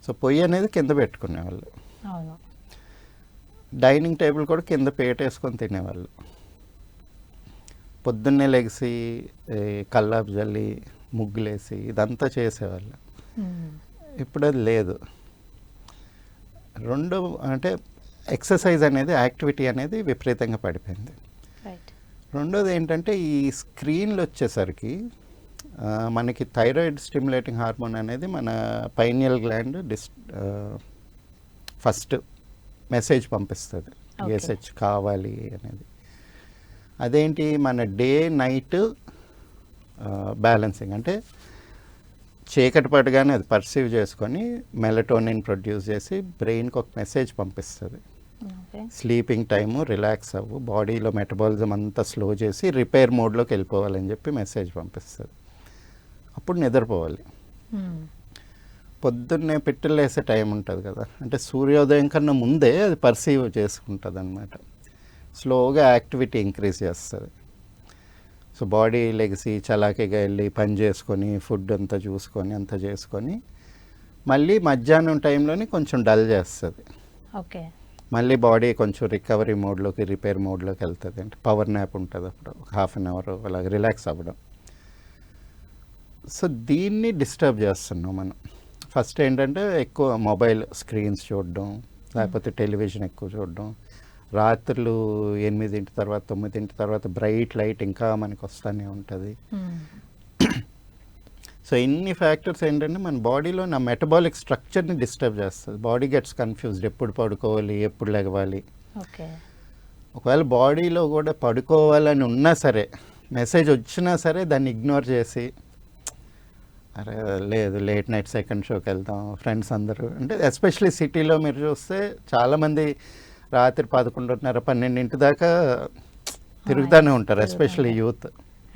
సో పొయ్యి అనేది కింద పెట్టుకునేవాళ్ళు. డైనింగ్ టేబుల్ కూడా కింద పేటేసుకొని తినేవాళ్ళు. పొద్దున్నే లెగిసి కల్లాపు జల్లి ముగ్గులేసి ఇదంతా చేసేవాళ్ళు. ఇప్పుడు అది లేదు. రెండు అంటే ఎక్సర్సైజ్ అనేది, యాక్టివిటీ అనేది విపరీతంగా పడిపోయింది. రెండోది ఏంటంటే ఈ స్క్రీన్లు వచ్చేసరికి మనకి థైరాయిడ్ స్టిమ్యులేటింగ్ హార్మోన్ అనేది మన పైనియల్ గ్లాండ్ ఫస్ట్ మెసేజ్ పంపిస్తుంది, టీఎస్హెచ్ కావాలి అనేది. అదేంటి, మన డే నైట్ బ్యాలెన్సింగ్. అంటే చీకటి పడగానే అది పర్సీవ్ చేసుకొని మెలటోనిన్ ప్రొడ్యూస్ చేసి బ్రెయిన్కి ఒక మెసేజ్ పంపిస్తుంది, స్లీపింగ్ టైము, రిలాక్స్ అవ్వు, బాడీలో మెటబాలిజం అంతా స్లో చేసి రిపేర్ మోడ్లోకి వెళ్ళిపోవాలని చెప్పి మెసేజ్ పంపిస్తుంది. అప్పుడు నిద్రపోవాలి. పొద్దున్నే పిట్టలు వేసే టైం ఉంటుంది కదా, అంటే సూర్యోదయం కన్నా ముందే అది పర్సీవ్ చేసుకుంటుంది అనమాట. స్లోగా యాక్టివిటీ ఇంక్రీజ్ చేస్తుంది. సో బాడీ లెగిసి చలాకీగా వెళ్ళి పని చేసుకొని ఫుడ్ అంతా చూసుకొని అంతా చేసుకొని మళ్ళీ మధ్యాహ్నం టైంలోని కొంచెం డల్ చేస్తుంది. ఓకే. మళ్ళీ బాడీ కొంచెం రికవరీ మోడ్లోకి రిపేర్ మోడ్లోకి వెళ్తుంది. అంటే పవర్ న్యాప్ ఉంటుంది అప్పుడు హాఫ్ అన్ అవర్ అలాగ రిలాక్స్ అవ్వడం. సో దీన్ని డిస్టర్బ్ చేస్తున్నాం మనం. ఫస్ట్ ఏంటంటే ఎక్కువ మొబైల్ స్క్రీన్స్ చూడడం, లేకపోతే టెలివిజన్ ఎక్కువ చూడడం, రాత్రులు 8 తర్వాత 9 తర్వాత బ్రైట్ లైట్ ఇంకా మనకి వస్తూనే ఉంటుంది. సో ఇన్ని ఫ్యాక్టర్స్ ఏంటంటే మన బాడీలో నా మెటబాలిక్ స్ట్రక్చర్ని డిస్టర్బ్ చేస్తుంది. బాడీ గెట్స్ కన్ఫ్యూజ్డ్, ఎప్పుడు పడుకోవాలి ఎప్పుడు లెగవాలి. ఓకే. ఒకవేళ బాడీలో కూడా పడుకోవాలని ఉన్నా సరే, మెసేజ్ వచ్చినా సరే దాన్ని ఇగ్నోర్ చేసి అరే లేదు లేట్ నైట్ సెకండ్ షోకి వెళ్తాం ఫ్రెండ్స్ అందరూ. అంటే ఎస్పెషలీ సిటీలో మీరు చూస్తే చాలామంది రాత్రి 11:30 12 దాకా తిరుగుతూనే ఉంటారు, ఎస్పెషల్లీ యూత్.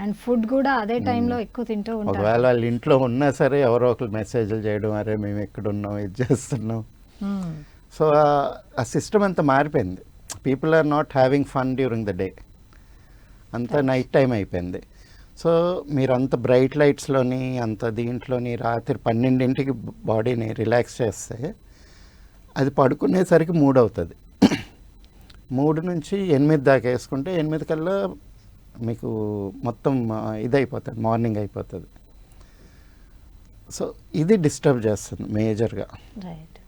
అండ్ ఫుడ్ కూడా అదే టైంలో ఎక్కువ తింటూ ఉంటారు. ఒకవేళ వాళ్ళు ఇంట్లో ఉన్నా సరే ఎవరో ఒకరు మెసేజ్లు చేయడం, అరే మేము ఎక్కడున్నాం ఇది చేస్తున్నాం. సో ఆ సిస్టమ్ అంతా మారిపోయింది. People are not having fun during the day, అంతా నైట్ టైం అయిపోయింది. సో మీరు అంత బ్రైట్ లైట్స్లోని అంత దీంట్లోని రాత్రి 12కి బాడీని రిలాక్స్ చేస్తే అది పడుకునేసరికి 3 అవుతుంది. 3 నుంచి 8 దాకా వేసుకుంటే 8 కల్లా మీకు మొత్తం ఇదైపోతుంది, మార్నింగ్ అయిపోతుంది. సో ఇది డిస్టర్బ్ చేస్తుంది మేజర్గా. రైట్.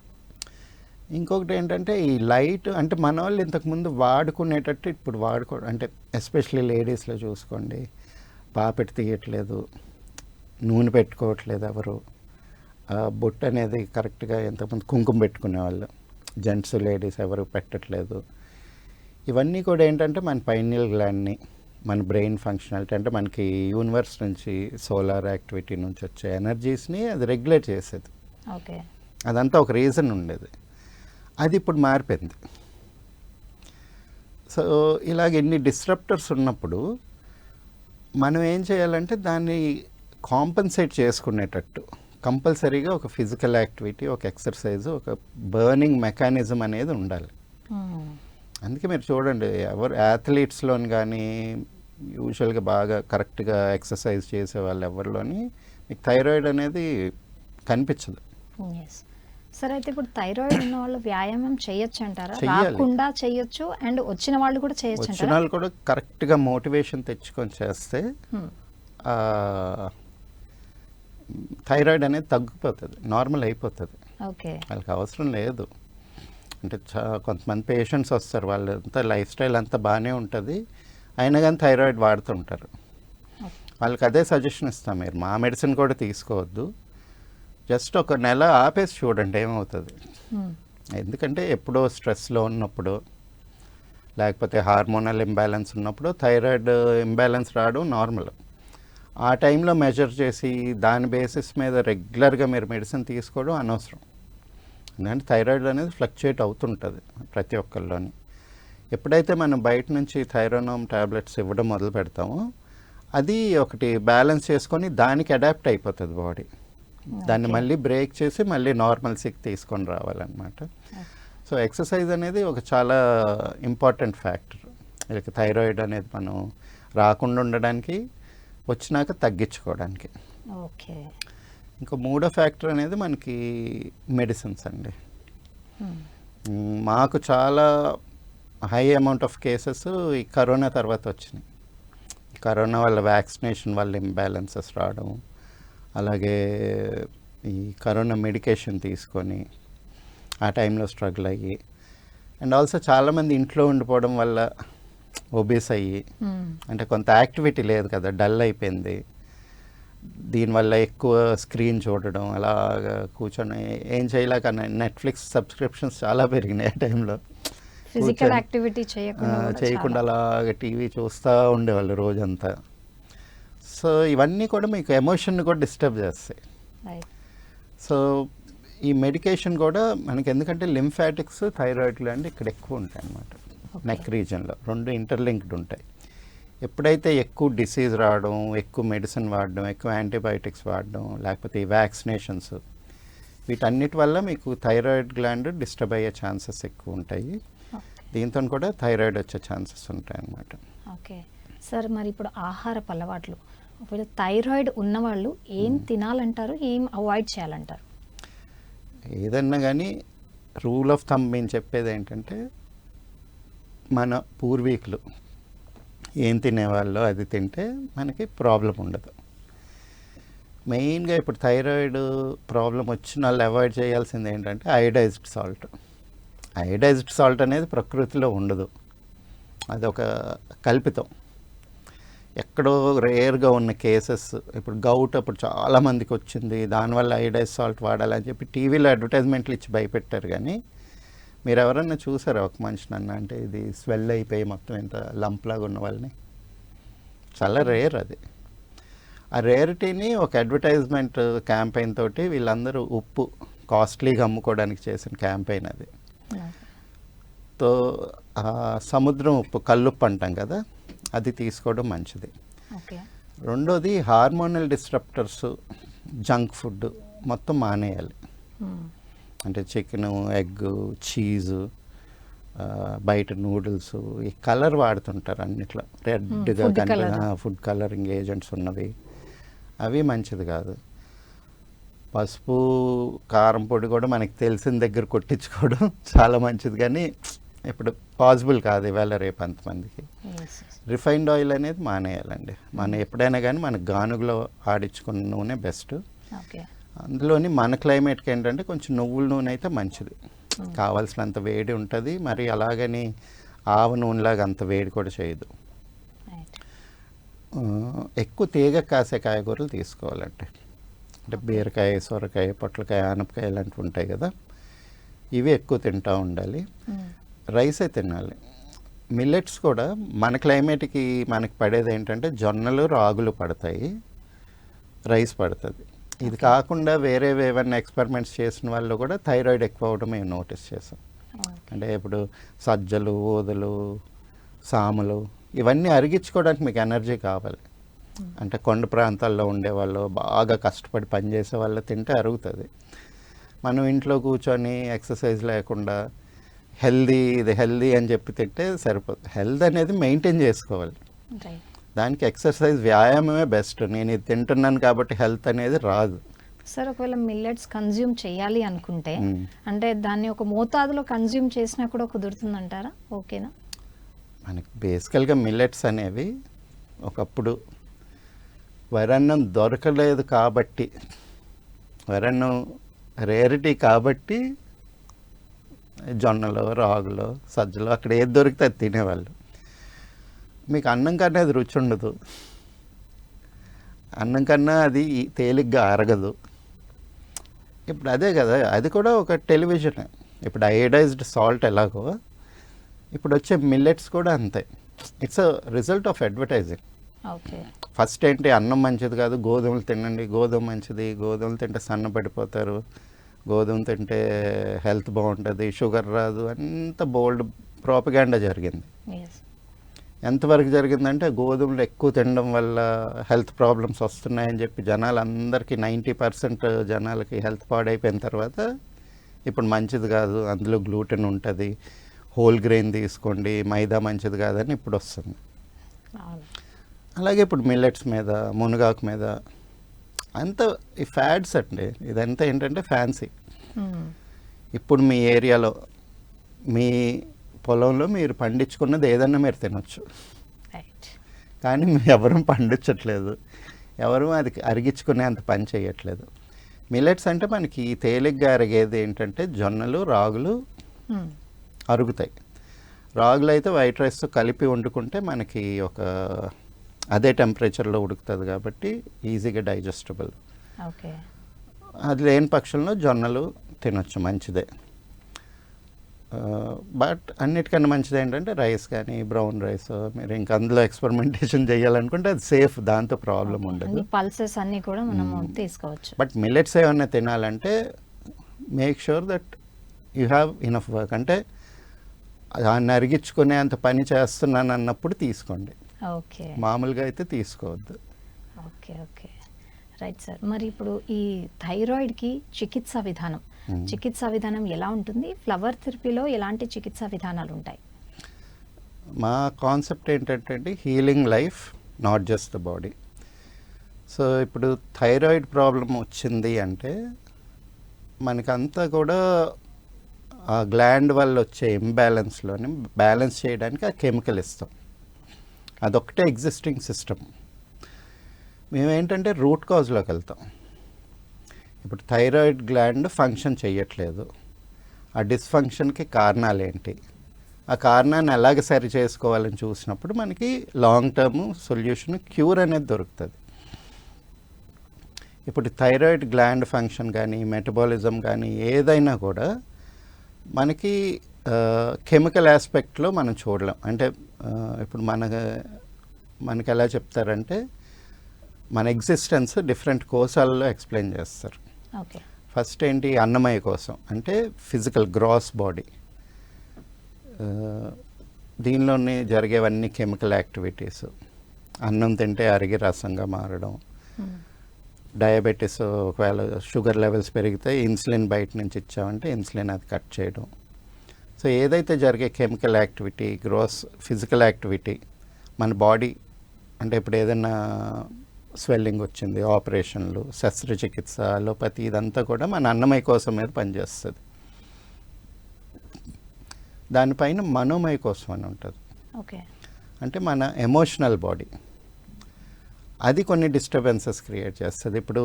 ఇంకొకటి ఏంటంటే ఈ లైట్ అంటే మన వాళ్ళు ఇంతకుముందు వాడుకునేటట్టు ఇప్పుడు అంటే ఎస్పెషలీ లేడీస్లో చూసుకోండి, పాపెట్టు తీయట్లేదు, నూనె పెట్టుకోవట్లేదు ఎవరు, బొట్టు అనేది కరెక్ట్గా ఎంతమంది కుంకుమ పెట్టుకునేవాళ్ళు, జెంట్స్ లేడీస్ ఎవరు పెట్టట్లేదు. ఇవన్నీ కూడా ఏంటంటే మన పైనియల్ గ్లాండ్ని, మన బ్రెయిన్ ఫంక్షనాలిటీ అంటే మనకి యూనివర్స్ నుంచి సోలార్ యాక్టివిటీ నుంచి వచ్చే ఎనర్జీస్ని అది రెగ్యులేట్ చేసేది. ఓకే. అదంతా ఒక రీజన్ ఉండేది, అది ఇప్పుడు మారిపోయింది. సో ఇలాగ ఎన్ని డిస్రప్టర్స్ ఉన్నప్పుడు మనం ఏం చేయాలంటే దాన్ని కాంపన్సేట్ చేసుకునేటట్టు కంపల్సరీగా ఒక ఫిజికల్ యాక్టివిటీ, ఒక ఎక్సర్సైజ్, ఒక బర్నింగ్ మెకానిజం అనేది ఉండాలి. అందుకే మీరు చూడండి ఎవరు యాథ్లీట్స్లోని కానీ యూజువల్గా బాగా కరెక్ట్గా ఎక్సర్సైజ్ చేసే వాళ్ళు ఎవరిలోని మీకు థైరాయిడ్ అనేది కనిపించదు. సరే, అయితే ఇప్పుడు థైరాయిడ్ ఉన్న వాళ్ళు వ్యాయామం చేయొచ్చు అంటారా? చెయ్యాలి. రాకుండా చేయొచ్చు, అండ్ వచ్చిన వాళ్ళు కూడా చేయొచ్చు వచ్చిన అంటారా? వాళ్ళు కూడా కరెక్ట్గా మోటివేషన్ తెచ్చుకొని చేస్తే థైరాయిడ్ అనేది తగ్గిపోతుంది, నార్మల్ అయిపోతుంది. ఓకే. వాళ్ళకి అవసరం లేదు. అంటే కొంతమంది పేషెంట్స్ వస్తారు, వాళ్ళంతా లైఫ్ స్టైల్ అంతా బాగానే ఉంటుంది, అయినా కానీ థైరాయిడ్ వాడుతుంటారు. వాళ్ళకి అదే సజెషన్ ఇస్తాం, మీరు మా మెడిసిన్ కూడా తీసుకోవద్దు, జస్ట్ ఒక నెల ఆపేసి చూడండి ఏమవుతుంది. ఎందుకంటే ఎప్పుడో స్ట్రెస్లో ఉన్నప్పుడు లేకపోతే హార్మోనల్ ఇంబ్యాలెన్స్ ఉన్నప్పుడు థైరాయిడ్ ఇంబ్యాలెన్స్ రావడం నార్మల్. ఆ టైంలో మెజర్ చేసి దాని బేసిస్ మీద రెగ్యులర్గా మీరు మెడిసిన్ తీసుకోవడం అనవసరం. ఎందుకంటే థైరాయిడ్ అనేది ఫ్లక్చుయేట్ అవుతుంటుంది ప్రతి ఒక్కరిలోని. ఎప్పుడైతే మనం బయట నుంచి థైరోనోమ్ ట్యాబ్లెట్స్ ఇవ్వడం మొదలు పెడతామో అది ఒకటి బ్యాలెన్స్ చేసుకొని దానికి అడాప్ట్ అయిపోతుంది బాడీ. దాన్ని మళ్ళీ బ్రేక్ చేసి మళ్ళీ నార్మల్సీకి తీసుకొని రావాలన్నమాట. సో ఎక్సర్సైజ్ అనేది ఒక చాలా ఇంపార్టెంట్ ఫ్యాక్టర్. ఇక థైరాయిడ్ అనేది మనం రాకుండా ఉండడానికి, వచ్చినాక తగ్గించుకోవడానికి. ఓకే. ఇంకా 3వ ఫ్యాక్టర్ అనేది మనకి మెడిసిన్స్ అండి. మాకు చాలా హై అమౌంట్ ఆఫ్ కేసెస్ ఈ కరోనా తర్వాత వచ్చినాయి. కరోనా వల్ల వ్యాక్సినేషన్ వల్ల ఇంబ్యాలెన్సెస్ రావడం, అలాగే ఈ కరోనా మెడికేషన్ తీసుకొని ఆ టైంలో స్ట్రగుల్ అయ్యి, అండ్ ఆల్సో చాలామంది ఇంట్లో ఉండిపోవడం వల్ల ఒబీస్ అయ్యి, అంటే కొంత యాక్టివిటీ లేదు కదా, డల్ అయిపోయింది. దీనివల్ల ఎక్కువ స్క్రీన్ చూడడం, అలాగా కూర్చొని ఏం చేయలేక నెట్ఫ్లిక్స్ సబ్స్క్రిప్షన్స్ చాలా పెరిగినాయి ఆ టైంలో. ఫిజికల్ యాక్టివిటీ చేయకుండా అలాగా టీవీ చూస్తూ ఉండేవాళ్ళు రోజంతా. సో ఇవన్నీ కూడా మీకు ఎమోషన్ని కూడా డిస్టర్బ్ చేస్తాయి. సో ఈ మెడికేషన్ కూడా మనకి, ఎందుకంటే లింఫాటిక్స్ థైరాయిడ్ గ్లాండ్ ఇక్కడ ఎక్కువ ఉంటాయి అన్నమాట, నెక్ రీజన్లో 2 ఇంటర్లింక్డ్ ఉంటాయి. ఎప్పుడైతే ఎక్కువ డిసీజ్ రావడం, ఎక్కువ మెడిసిన్ వాడడం, ఎక్కువ యాంటీబయాటిక్స్ వాడడం, లేకపోతే ఈ వ్యాక్సినేషన్స్, వీటన్నిటి వల్ల మీకు థైరాయిడ్ గ్లాండ్ డిస్టర్బ్ అయ్యే ఛాన్సెస్ ఎక్కువ ఉంటాయి. దీంతో కూడా థైరాయిడ్ వచ్చే ఛాన్సెస్ ఉంటాయి అన్నమాట. ఓకే. సార్ మరి ఇప్పుడు ఆహారపు అలవాట్లు, ఒకవేళ థైరాయిడ్ ఉన్నవాళ్ళు ఏం తినాలంటారు, ఏం అవాయిడ్ చేయాలంటారు? ఏదన్నా కానీ రూల్ ఆఫ్ థంబ్ మేము చెప్పేది ఏంటంటే, మన పూర్వీకులు ఏం తినేవాళ్ళో అది తింటే మనకి ప్రాబ్లం ఉండదు. మెయిన్గా ఇప్పుడు థైరాయిడ్ ప్రాబ్లం వచ్చిన వాళ్ళు అవాయిడ్ చేయాల్సింది ఏంటంటే అయోడైజ్డ్ సాల్ట్. అయోడైజ్డ్ సాల్ట్ అనేది ప్రకృతిలో ఉండదు, అదొక కల్పితం. ఎక్కడో రేర్గా ఉన్న కేసెస్, ఇప్పుడు గౌట్ అప్పుడు చాలామందికి వచ్చింది, దానివల్ల అయోడైజ్ సాల్ట్ వాడాలని చెప్పి టీవీలో అడ్వర్టైజ్మెంట్లు ఇచ్చి భయపెట్టారు. కానీ మీరు ఎవరన్నా చూసారా ఒక మనిషిని అన్న అంటే ఇది స్వెల్ అయిపోయి మొత్తం ఇంత లంప్లాగా ఉన్న వాళ్ళని? చాలా రేర్ అది. ఆ రేరిటీని ఒక అడ్వర్టైజ్మెంట్ క్యాంపెయిన్ తోటి వీళ్ళందరూ ఉప్పు కాస్ట్లీగా అమ్ముకోవడానికి చేసిన క్యాంపెయిన్ అది. తో సముద్రం ఉప్పు, కల్లుప్పు అంటాం కదా, అది తీసుకోవడం మంచిది. రెండోది హార్మోనల్ డిస్ట్రప్టర్స్, జంక్ ఫుడ్ మొత్తం మానేయాలి. అంటే చికెను, ఎగ్, చీజు, బయట నూడిల్స్, ఈ కలర్ వాడుతుంటారు అన్నిట్లో, రెడ్గా ఫుడ్ కలరింగ్ ఏజెంట్స్ ఉన్నవి, అవి మంచిది కాదు. పసుపు, కారం పొడి కూడా మనకి తెలిసిన దగ్గర కొట్టించుకోవడం చాలా మంచిది, కానీ ఇప్పుడు పాసిబుల్ కాదు ఇవాళ రేపు అంతమందికి. రిఫైన్డ్ ఆయిల్ అనేది మానేయాలండి. మనం ఎప్పుడైనా కానీ మనకు గానుగలో ఆడించుకున్న నూనె బెస్ట్. అందులోని మన క్లైమేట్కి ఏంటంటే కొంచెం నువ్వుల నూనె అయితే మంచిది, కావాల్సినంత వేడి ఉంటుంది, మరి అలాగని ఆవ నూనెలాగా అంత వేడి కూడా చేయదు. ఎక్కువ తీగ కాసే కాయగూరలు తీసుకోవాలంటే, అంటే బీరకాయ, సొరకాయ, పొట్లకాయ, ఆనపకాయ ఇలాంటివి ఉంటాయి కదా, ఇవి ఎక్కువ తింటూ ఉండాలి. రైసే తినాలి. మిల్లెట్స్ కూడా మన క్లైమేట్కి మనకి పడేది ఏంటంటే జొన్నలు, రాగులు పడతాయి, రైస్ పడుతుంది. ఇది కాకుండా వేరే ఏమైనా ఎక్స్పెరిమెంట్స్ చేసిన వాళ్ళు కూడా థైరాయిడ్ ఎక్కువ అవడం మేము నోటీస్ చేసాం. అంటే ఇప్పుడు సజ్జలు, ఊదలు, సాములు ఇవన్నీ అరిగించుకోవడానికి మీకు ఎనర్జీ కావాలి. అంటే కొండ ప్రాంతాల్లో ఉండేవాళ్ళు, బాగా కష్టపడి పనిచేసే వాళ్ళు తింటే అరుగుతుంది. మనం ఇంట్లో కూర్చొని ఎక్సర్సైజ్ లేకుండా ఇది హెల్దీ అని చెప్పి తింటే సరిపోతుంది. హెల్త్ అనేది మెయింటైన్ చేసుకోవాలి, దానికి ఎక్సర్సైజ్, వ్యాయామమే బెస్ట్. నేను ఇది తింటున్నాను కాబట్టి హెల్త్ అనేది రాదు. సార్ ఒకవేళ మిల్లెట్స్ కన్జ్యూమ్ చేయాలి అనుకుంటే అంటే దాన్ని ఒక మోతాదులో కన్జ్యూమ్ చేసినా కూడా కుదురుతుందంటారా? ఓకేనా? మనకి బేసికల్గా మిల్లెట్స్ అనేవి ఒకప్పుడు వరన్నం దొరకలేదు కాబట్టి, వరన్నం రేరిటీ కాబట్టి జొన్నలు, రాగులు, సజ్జలు అక్కడ ఏది దొరికితే అది తినేవాళ్ళు. మీకు అన్నం కన్నా అది రుచి ఉండదు, అన్నం కన్నా అది తేలిగ్గా అరగదు. ఇప్పుడు అదే కదా, అది కూడా ఒక టెలివిజన్. ఇప్పుడు అయోడైజ్డ్ సాల్ట్ ఎలాగో ఇప్పుడు వచ్చే మిల్లెట్స్ కూడా అంతే. It's a result of advertising. First ఏంటి, అన్నం మంచిది కాదు, గోధుమలు తినండి, గోధుమ మంచిది, గోధుమలు తింటే సన్నపడిపోతారు, గోధుమ తింటే హెల్త్ బాగుంటుంది, షుగర్ రాదు, అంత బోల్డ్ ప్రోపగాండా జరిగింది. ఎంతవరకు జరిగిందంటే గోధుమలు ఎక్కువ తినడం వల్ల హెల్త్ ప్రాబ్లమ్స్ వస్తున్నాయని చెప్పి జనాలందరికీ 90% జనాలకి హెల్త్ పాడైపోయిన తర్వాత ఇప్పుడు మంచిది కాదు, అందులో గ్లూటెన్ ఉంటుంది, హోల్ గ్రెయిన్ తీసుకోండి, మైదా మంచిది కాదని ఇప్పుడు వస్తుంది. అలాగే ఇప్పుడు మిల్లెట్స్ మీద, మునగాకు మీద అంత ఈ ఫ్యాడ్స్ అండి, ఇదంతా ఏంటంటే ఫ్యాన్సీ. ఇప్పుడు మీ ఏరియాలో, మీ పొలంలో మీరు పండించుకున్నది ఏదన్నా మీరు తినొచ్చు, కానీ ఎవరూ పండించట్లేదు, ఎవరు అది అరిగించుకునే అంత పని చేయట్లేదు. మిల్లెట్స్ అంటే మనకి తేలిగ్గా అరిగేది ఏంటంటే జొన్నలు, రాగులు అరుగుతాయి. రాగులు అయితే వైట్ రైస్తో కలిపి వండుకుంటే మనకి ఒక అదే టెంపరేచర్లో ఉడుకుతుంది కాబట్టి ఈజీగా డైజెస్టబుల్. అది లేని పక్షంలో జొన్నలు తినొచ్చు, మంచిదే. బట్ అన్నిటికన్నా మంచిది ఏంటంటే రైస్ కానీ బ్రౌన్ రైస్. మీరు ఇంకా అందులో ఎక్స్పెరిమెంటేషన్ చేయాలనుకుంటే అది సేఫ్, దాంతో ప్రాబ్లం ఉండదు. పల్సెస్ అన్నీ కూడా మనం తీసుకోవచ్చు. బట్ మిల్లెట్స్ ఏమన్నా తినాలంటే make sure that you have enough work. అంటే దాన్ని అరిగించుకునే అంత పని చేస్తున్నాను అన్నప్పుడు తీసుకోండి, మామూలుగా అయితే తీసుకోవద్దు. Okay okay right sir. మరి ఇప్పుడు ఈ థైరాయిడ్కి చికిత్సా విధానం ఎలా ఉంటుంది? ఫ్లవర్ థెరపీలో ఎలాంటి చికిత్సా విధానాలు ఉంటాయి? మా కాన్సెప్ట్ ఏంటంటే healing life, not just the body. So ఇప్పుడు థైరాయిడ్ ప్రాబ్లం వచ్చింది అంటే మనకంతా కూడా ఆ గ్లాండ్ వల్ల వచ్చే ఇంబ్యాలెన్స్లోని బ్యాలెన్స్ చేయడానికి ఆ కెమికల్ ఇస్తాం. అదొక్కటే ఎగ్జిస్టింగ్ సిస్టమ్. మేమేంటంటే రూట్ కాజ్లోకి వెళ్తాం. ఇప్పుడు థైరాయిడ్ గ్లాండ్ ఫంక్షన్ చేయట్లేదు, ఆ డిస్ఫంక్షన్కి కారణాలు ఏంటి, ఆ కారణాన్ని ఎలాగ సరి చేసుకోవాలని చూసినప్పుడు మనకి లాంగ్ టర్మ్ సొల్యూషన్, క్యూర్ అనేది దొరుకుతుంది. ఇప్పుడు థైరాయిడ్ గ్లాండ్ ఫంక్షన్ కానీ మెటబాలిజం కానీ ఏదైనా కూడా మనకి కెమికల్ ఆస్పెక్ట్లో మనం చూడలేం. అంటే ఇప్పుడు మనకి ఎలా చెప్తారంటే మన ఎగ్జిస్టెన్స్ డిఫరెంట్ కోశాలలో ఎక్స్ప్లెయిన్ చేస్తారు. ఓకే. ఫస్ట్ ఏంటి, అన్నమయ కోసం అంటే ఫిజికల్ గ్రాస్ బాడీ. దీనిలోనే జరిగేవన్నీ కెమికల్ యాక్టివిటీస్. అన్నం తింటే అరిగి రసంగా మారడం, డయాబెటీస్ ఒకవేళ షుగర్ లెవెల్స్ పెరిగితే ఇన్సులిన్ బయట నుంచి ఇచ్చామంటే ఇన్సులిన్ అది కట్ చేయడం. సో ఏదైతే జరిగే chemical activity, gross physical activity మన బాడీ, అంటే ఇప్పుడు ఏదైనా స్వెల్లింగ్ వచ్చింది, ఆపరేషన్లు, శస్త్రచికిత్స, అలోపతి, ఇదంతా కూడా మన అన్నమయ కోసం మీద పనిచేస్తుంది. దానిపైన మనోమయ కోసం అని ఉంటుంది. ఓకే. అంటే మన ఎమోషనల్ బాడీ, అది కొన్ని డిస్టర్బెన్సెస్ క్రియేట్ చేస్తుంది. ఇప్పుడు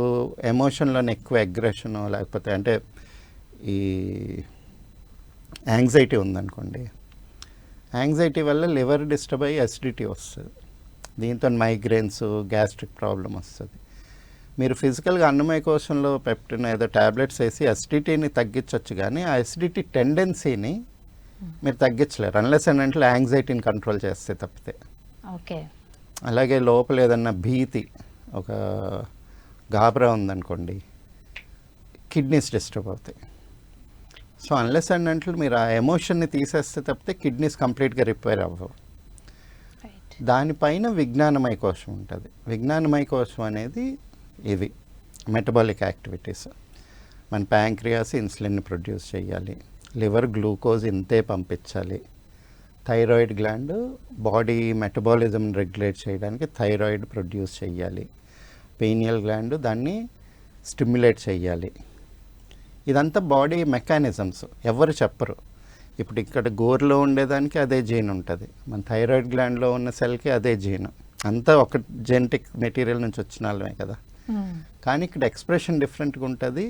ఎమోషన్లోనే ఎక్కువ అగ్రెషను, లేకపోతే అంటే ఈ యాంగ్జైటీ ఉందనుకోండి, యాంగ్జైటీ వల్ల లివర్ డిస్టర్బ్ అయ్యి అసిడిటీ వస్తుంది. దీంతో మైగ్రేన్స్, గ్యాస్ట్రిక్ ప్రాబ్లం వస్తుంది. మీరు ఫిజికల్గా అన్నమయ కోశంలో పెప్టిన్ ఏదో ట్యాబ్లెట్స్ వేసి అసిడిటీని తగ్గించవచ్చు, కానీ ఆ అసిడిటీ టెండెన్సీని మీరు తగ్గించలేరు అన్లెస్ అండ్ అంటే యాంగ్జైటీని కంట్రోల్ చేస్తే తప్పితే. ఓకే. అలాగే లోపల ఏదన్నా భీతి, ఒక గాబరా ఉందనుకోండి, కిడ్నీస్ డిస్టర్బ్ అవుతాయి. సో అన్లెస్ అండ్ అంటే మీరు ఆ ఎమోషన్ని తీసేస్తే తప్పితే కిడ్నీస్ కంప్లీట్గా రిపేర్ అవ్వవు. దానిపైన విజ్ఞానమయ కోశం ఉంటుంది. విజ్ఞానమయ కోశం అనేది ఇవి మెటబాలిక్ యాక్టివిటీస్. మన ప్యాంక్రియాస్ ఇన్సులిన్ని ప్రొడ్యూస్ చేయాలి, లివర్ గ్లూకోజ్ ఇంతే పంపించాలి, thyroid gland body metabolism regulate చేయడానికి థైరాయిడ్ ప్రొడ్యూస్ చేయాలి, పీనియల్ గ్లాండ్ దాన్ని స్టిమ్యులేట్ చేయాలి. ఇదంతా బాడీ మెకానిజమ్స్, ఎవరు చెప్పరు. ఇప్పుడు ఇక్కడ గోర్లో ఉండేదానికి అదే జీన్ ఉంటుంది, మన థైరాయిడ్ గ్లాండ్లో ఉన్న సెల్కి అదే జీన్, అంతా ఒక జెనెటిక్ మెటీరియల్ నుంచి వచ్చిన వాళ్ళమే కదా. కానీ ఇక్కడ ఎక్స్ప్రెషన్ డిఫరెంట్గా ఉంటుంది,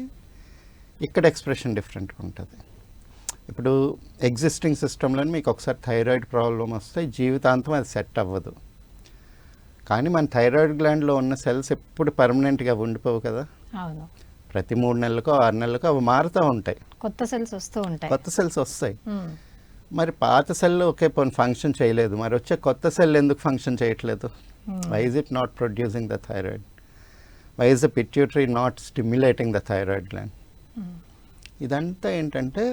ఇక్కడ ఎక్స్ప్రెషన్ డిఫరెంట్గా ఉంటుంది. ఇప్పుడు ఎగ్జిస్టింగ్ సిస్టంలో మీకు ఒకసారి థైరాయిడ్ ప్రాబ్లం వస్తే జీవితాంతం అది సెట్ అవ్వదు. కానీ మన థైరాయిడ్ గ్లాండ్లో ఉన్న సెల్స్ ఎప్పుడు పర్మనెంట్గా ఉండిపోవు కదా. అవును. ప్రతి 3 నెలలకో 6 నెలలకో అవి మారుతూ ఉంటాయి, కొత్త సెల్స్ వస్తూ ఉంటాయి, కొత్త సెల్స్ వస్తాయి. మరి పాత సెల్ ఒకే ఫంక్షన్ చేయలేదు, మరి వచ్చే కొత్త సెల్ ఎందుకు ఫంక్షన్ చేయట్లేదు? Why is it not producing the thyroid? Why is the pituitary not stimulating the thyroid gland? ఇదంతా ఏంటంటే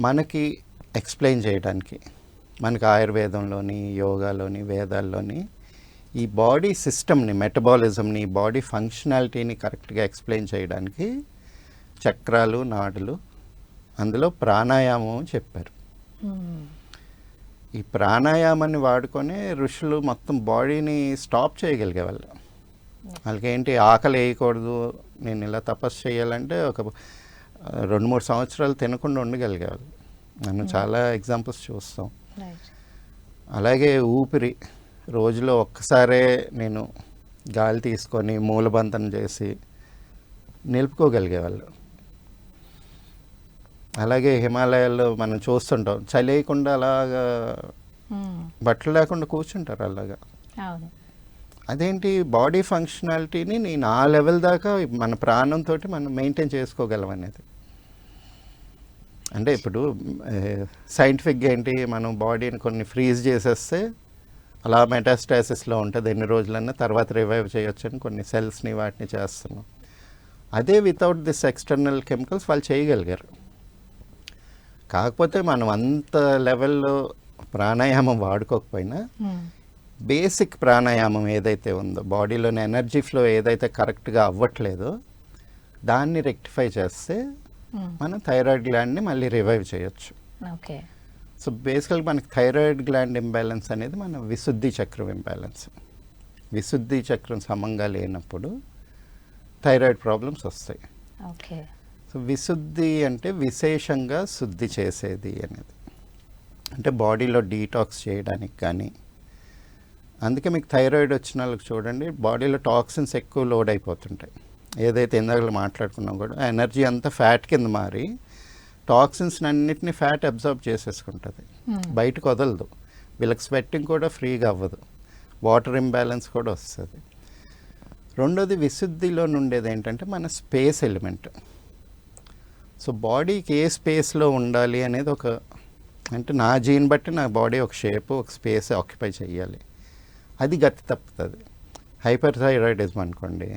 మనకి ఎక్స్ప్లెయిన్ చేయడానికి, మనకి ఆయుర్వేదంలోని, యోగాలోని, వేదాల్లోని ఈ బాడీ సిస్టమ్ని, మెటబాలిజంని, బాడీ ఫంక్షనాలిటీని కరెక్ట్గా ఎక్స్ప్లెయిన్ చేయడానికి చక్రాలు, నాడులు, అందులో ప్రాణాయామం చెప్పారు. ఈ ప్రాణాయామాన్ని వాడుకొని ఋషులు మొత్తం బాడీని స్టాప్ చేయగలిగే వాళ్ళు. వాళ్ళకి ఏంటి, ఆకలి వేయకూడదు, నేను ఇలా తపస్సు చేయాలంటే ఒక 2-3 సంవత్సరాలు తినకుండా ఉండగలిగేవాళ్ళు. మనం చాలా ఎగ్జాంపుల్స్ చూస్తాం. అలాగే ఊపిరి, రోజులో ఒక్కసారే నేను గాలి తీసుకొని మూలబంధన చేసి నిలుపుకోగలిగేవాళ్ళు. అలాగే హిమాలయాల్లో మనం చూస్తుంటాం, చలియకుండా అలాగా బట్టలు లేకుండా కూర్చుంటారు అలాగా. అదేంటి, బాడీ ఫంక్షనాలిటీని నేను ఆ లెవెల్ దాకా మన ప్రాణంతో మనం మెయింటైన్ చేసుకోగలం అనేది. అంటే ఇప్పుడు సైంటిఫిక్గా ఏంటి, మనం బాడీని కొన్ని ఫ్రీజ్ చేసేస్తే అలా మెటాస్టాసిస్లో ఉంటుంది, ఎన్ని రోజులన్నా తర్వాత రివైవ్ చేయొచ్చు అని కొన్ని సెల్స్ని వాటిని చేస్తున్నాం. అదే వితౌట్ దిస్ ఎక్స్టర్నల్ కెమికల్స్ వాళ్ళు చేయగలిగారు. కాకపోతే మనం అంత లెవెల్లో ప్రాణాయామం వాడుకోకపోయినా బేసిక్ ప్రాణాయామం ఏదైతే ఉందో, బాడీలోని ఎనర్జీ ఫ్లో ఏదైతే కరెక్ట్గా అవ్వట్లేదో దాన్ని రెక్టిఫై చేస్తే మనం థైరాయిడ్ గ్లాండ్ని మళ్ళీ రివైవ్ చేయొచ్చు. ఓకే. సో బేసికల్గా మనకి థైరాయిడ్ గ్లాండ్ ఇంబ్యాలెన్స్ అనేది మన విశుద్ధి చక్రం ఇంబ్యాలెన్స్. విశుద్ధి చక్రం సమంగా లేనప్పుడు థైరాయిడ్ ప్రాబ్లమ్స్ వస్తాయి. ఓకే. సో విశుద్ధి అంటే విశేషంగా శుద్ధి చేసేది అనేది, అంటే బాడీలో డీటాక్స్ చేయడానికి కానీ. అందుకే మీకు థైరాయిడ్ వచ్చిన వాళ్ళకి చూడండి బాడీలో టాక్సిన్స్ ఎక్కువ లోడ్ అయిపోతుంటాయి. ఏదైతే ఇందాక మాట్లాడుకున్నాం కూడా ఎనర్జీ అంతా ఫ్యాట్ కింద మారి టాక్సిన్స్ అన్నిటిని ఫ్యాట్ అబ్జర్వ్ చేసేసుకుంటుంది, బయటకు వదలదు. వీళ్ళకి స్వెట్టింగ్ కూడా ఫ్రీగా అవ్వదు, వాటర్ ఇంబ్యాలెన్స్ కూడా వస్తుంది. రెండోది విశుద్ధిలో నుండేది ఏంటంటే మన స్పేస్ ఎలిమెంట్. సో బాడీకి ఏ స్పేస్లో ఉండాలి అనేది ఒక, అంటే నా జీన్ బట్టి నా బాడీ ఒక షేప్ ఒక స్పేస్ ఆక్యుపై చేయాలి, అది గతి తప్పుతుంది. హైపర్ థైరాయిడిజం అనుకోండి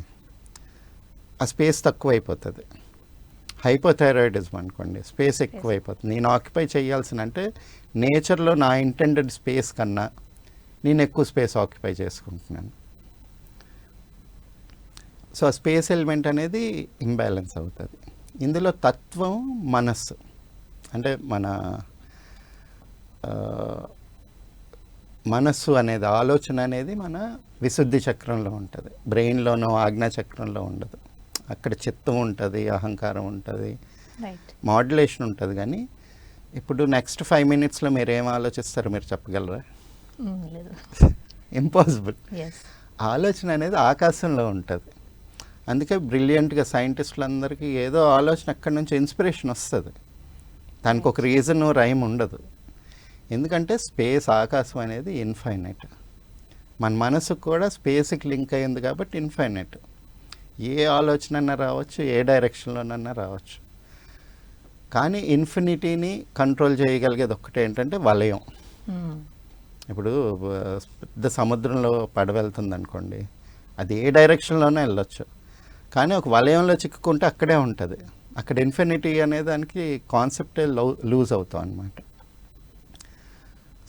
ఆ స్పేస్ తక్కువ అయిపోతుంది. హైపోథైరాయిడిజం అనుకోండి స్పేస్ ఎక్కువ అయిపోతుంది. నేను ఆక్యుపై చేయాల్సిన, అంటే నేచర్లో నా ఇంటెండెడ్ స్పేస్ కన్నా నేను ఎక్కువ స్పేస్ ఆక్యుపై చేసుకుంటున్నాను. సో ఆ స్పేస్ ఎలిమెంట్ అనేది ఇంబ్యాలెన్స్ అవుతుంది. ఇందులో తత్వం మనస్సు, అంటే మన మనస్సు అనేది ఆలోచన అనేది మన విశుద్ధి చక్రంలో ఉంటుంది, బ్రెయిన్లోనో ఆజ్ఞా చక్రంలో ఉండదు. అక్కడ చిత్తం ఉంటుంది, అహంకారం ఉంటుంది, మాడ్యులేషన్ ఉంటుంది. కానీ ఇప్పుడు నెక్స్ట్ 5 minutesలో మీరు ఏం ఆలోచిస్తారో మీరు చెప్పగలరా? ఇంపాసిబుల్. ఆలోచన అనేది ఆకాశంలో ఉంటుంది. అందుకే బ్రిలియంట్గా సైంటిస్టులందరికీ ఏదో ఆలోచన అక్కడి నుంచి ఇన్స్పిరేషన్ వస్తుంది, దానికి ఒక రీజన్ రైమ్ ఉండదు. ఎందుకంటే స్పేస్ ఆకాశం అనేది ఇన్ఫైనైట్, మన మనసుకు కూడా స్పేస్కి లింక్ అయ్యింది కాబట్టి ఇన్ఫైనైట్. ఏ ఆలోచన అన్నా రావచ్చు, ఏ డైరెక్షన్లోనన్నా రావచ్చు. కానీ ఇన్ఫినిటీని కంట్రోల్ చేయగలిగేది ఒక్కటే ఏంటంటే వలయం. ఇప్పుడు పెద్ద సముద్రంలో పడవెళ్తుంది అనుకోండి, అది ఏ డైరెక్షన్లోనే వెళ్ళొచ్చు, కానీ ఒక వలయంలో చిక్కుకుంటే అక్కడే ఉంటుంది. అక్కడ ఇన్ఫినిటీ అనే దానికి కాన్సెప్టే లూజ్ అవుతాం అన్నమాట.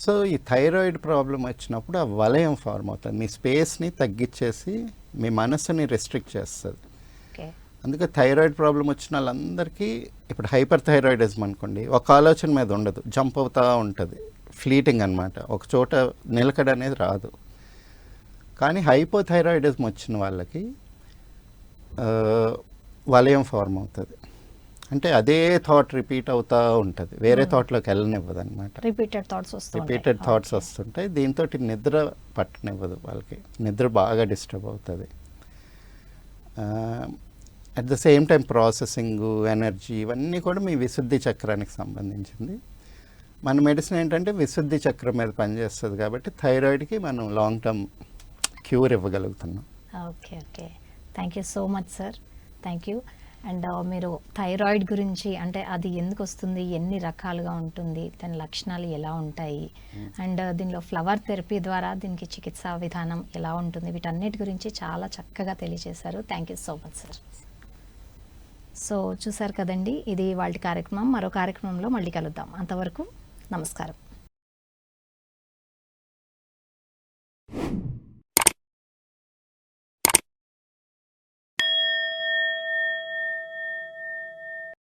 సో ఈ థైరాయిడ్ ప్రాబ్లం వచ్చినప్పుడు ఆ వలయం ఫార్మ్ అవుతుంది, మీ స్పేస్ని తగ్గించేసి మీ మనసుని రెస్ట్రిక్ట్ చేస్తుంది. అందుకే థైరాయిడ్ ప్రాబ్లం వచ్చిన వాళ్ళందరికీ, ఇప్పుడు హైపర్ థైరాయిడిజం అనుకోండి ఒక ఆలోచన మీద ఉండదు, జంప్ అవుతూ ఉంటుంది, ఫ్లీటింగ్ అనమాట, ఒక చోట నిలకడ అనేది రాదు. కానీ హైపోథైరాయిడిజం వచ్చిన వాళ్ళకి వలయం ఫార్మ్ అవుతుంది, అంటే అదే థాట్ రిపీట్ అవుతూ ఉంటుంది, వేరే థాట్లోకి వెళ్ళనివ్వదు అనమాట. రిపీటెడ్ థాట్స్ వస్తుంటాయి. దీంతో నిద్ర పట్టనివ్వదు వాళ్ళకి, నిద్ర బాగా డిస్టర్బ్ అవుతుంది. At the same time processing, energy ఇవన్నీ కూడా మీ విశుద్ధి చక్రానికి సంబంధించింది. మన మెడిసిన్ ఏంటంటే విశుద్ధి చక్రం మీద పనిచేస్తుంది కాబట్టి థైరాయిడ్కి మనం లాంగ్ టర్మ్ క్యూర్ ఇవ్వగలుగుతున్నాం. Okay. Thank you so much sir, thank you. And మీరు థైరాయిడ్ గురించి, అంటే అది ఎందుకు వస్తుంది, ఎన్ని రకాలుగా ఉంటుంది, దాని లక్షణాలు ఎలా ఉంటాయి, అండ్ దీనిలో ఫ్లవర్ థెరపీ ద్వారా దీనికి చికిత్సా విధానం ఎలా ఉంటుంది, వీటన్నిటి గురించి చాలా చక్కగా తెలియజేశారు. Thank you so much sir. So చూసారు కదండి, ఇది వాళ్ళ కార్యక్రమం. మరో కార్యక్రమంలో మళ్ళీ కలుద్దాం. అంతవరకు నమస్కారం.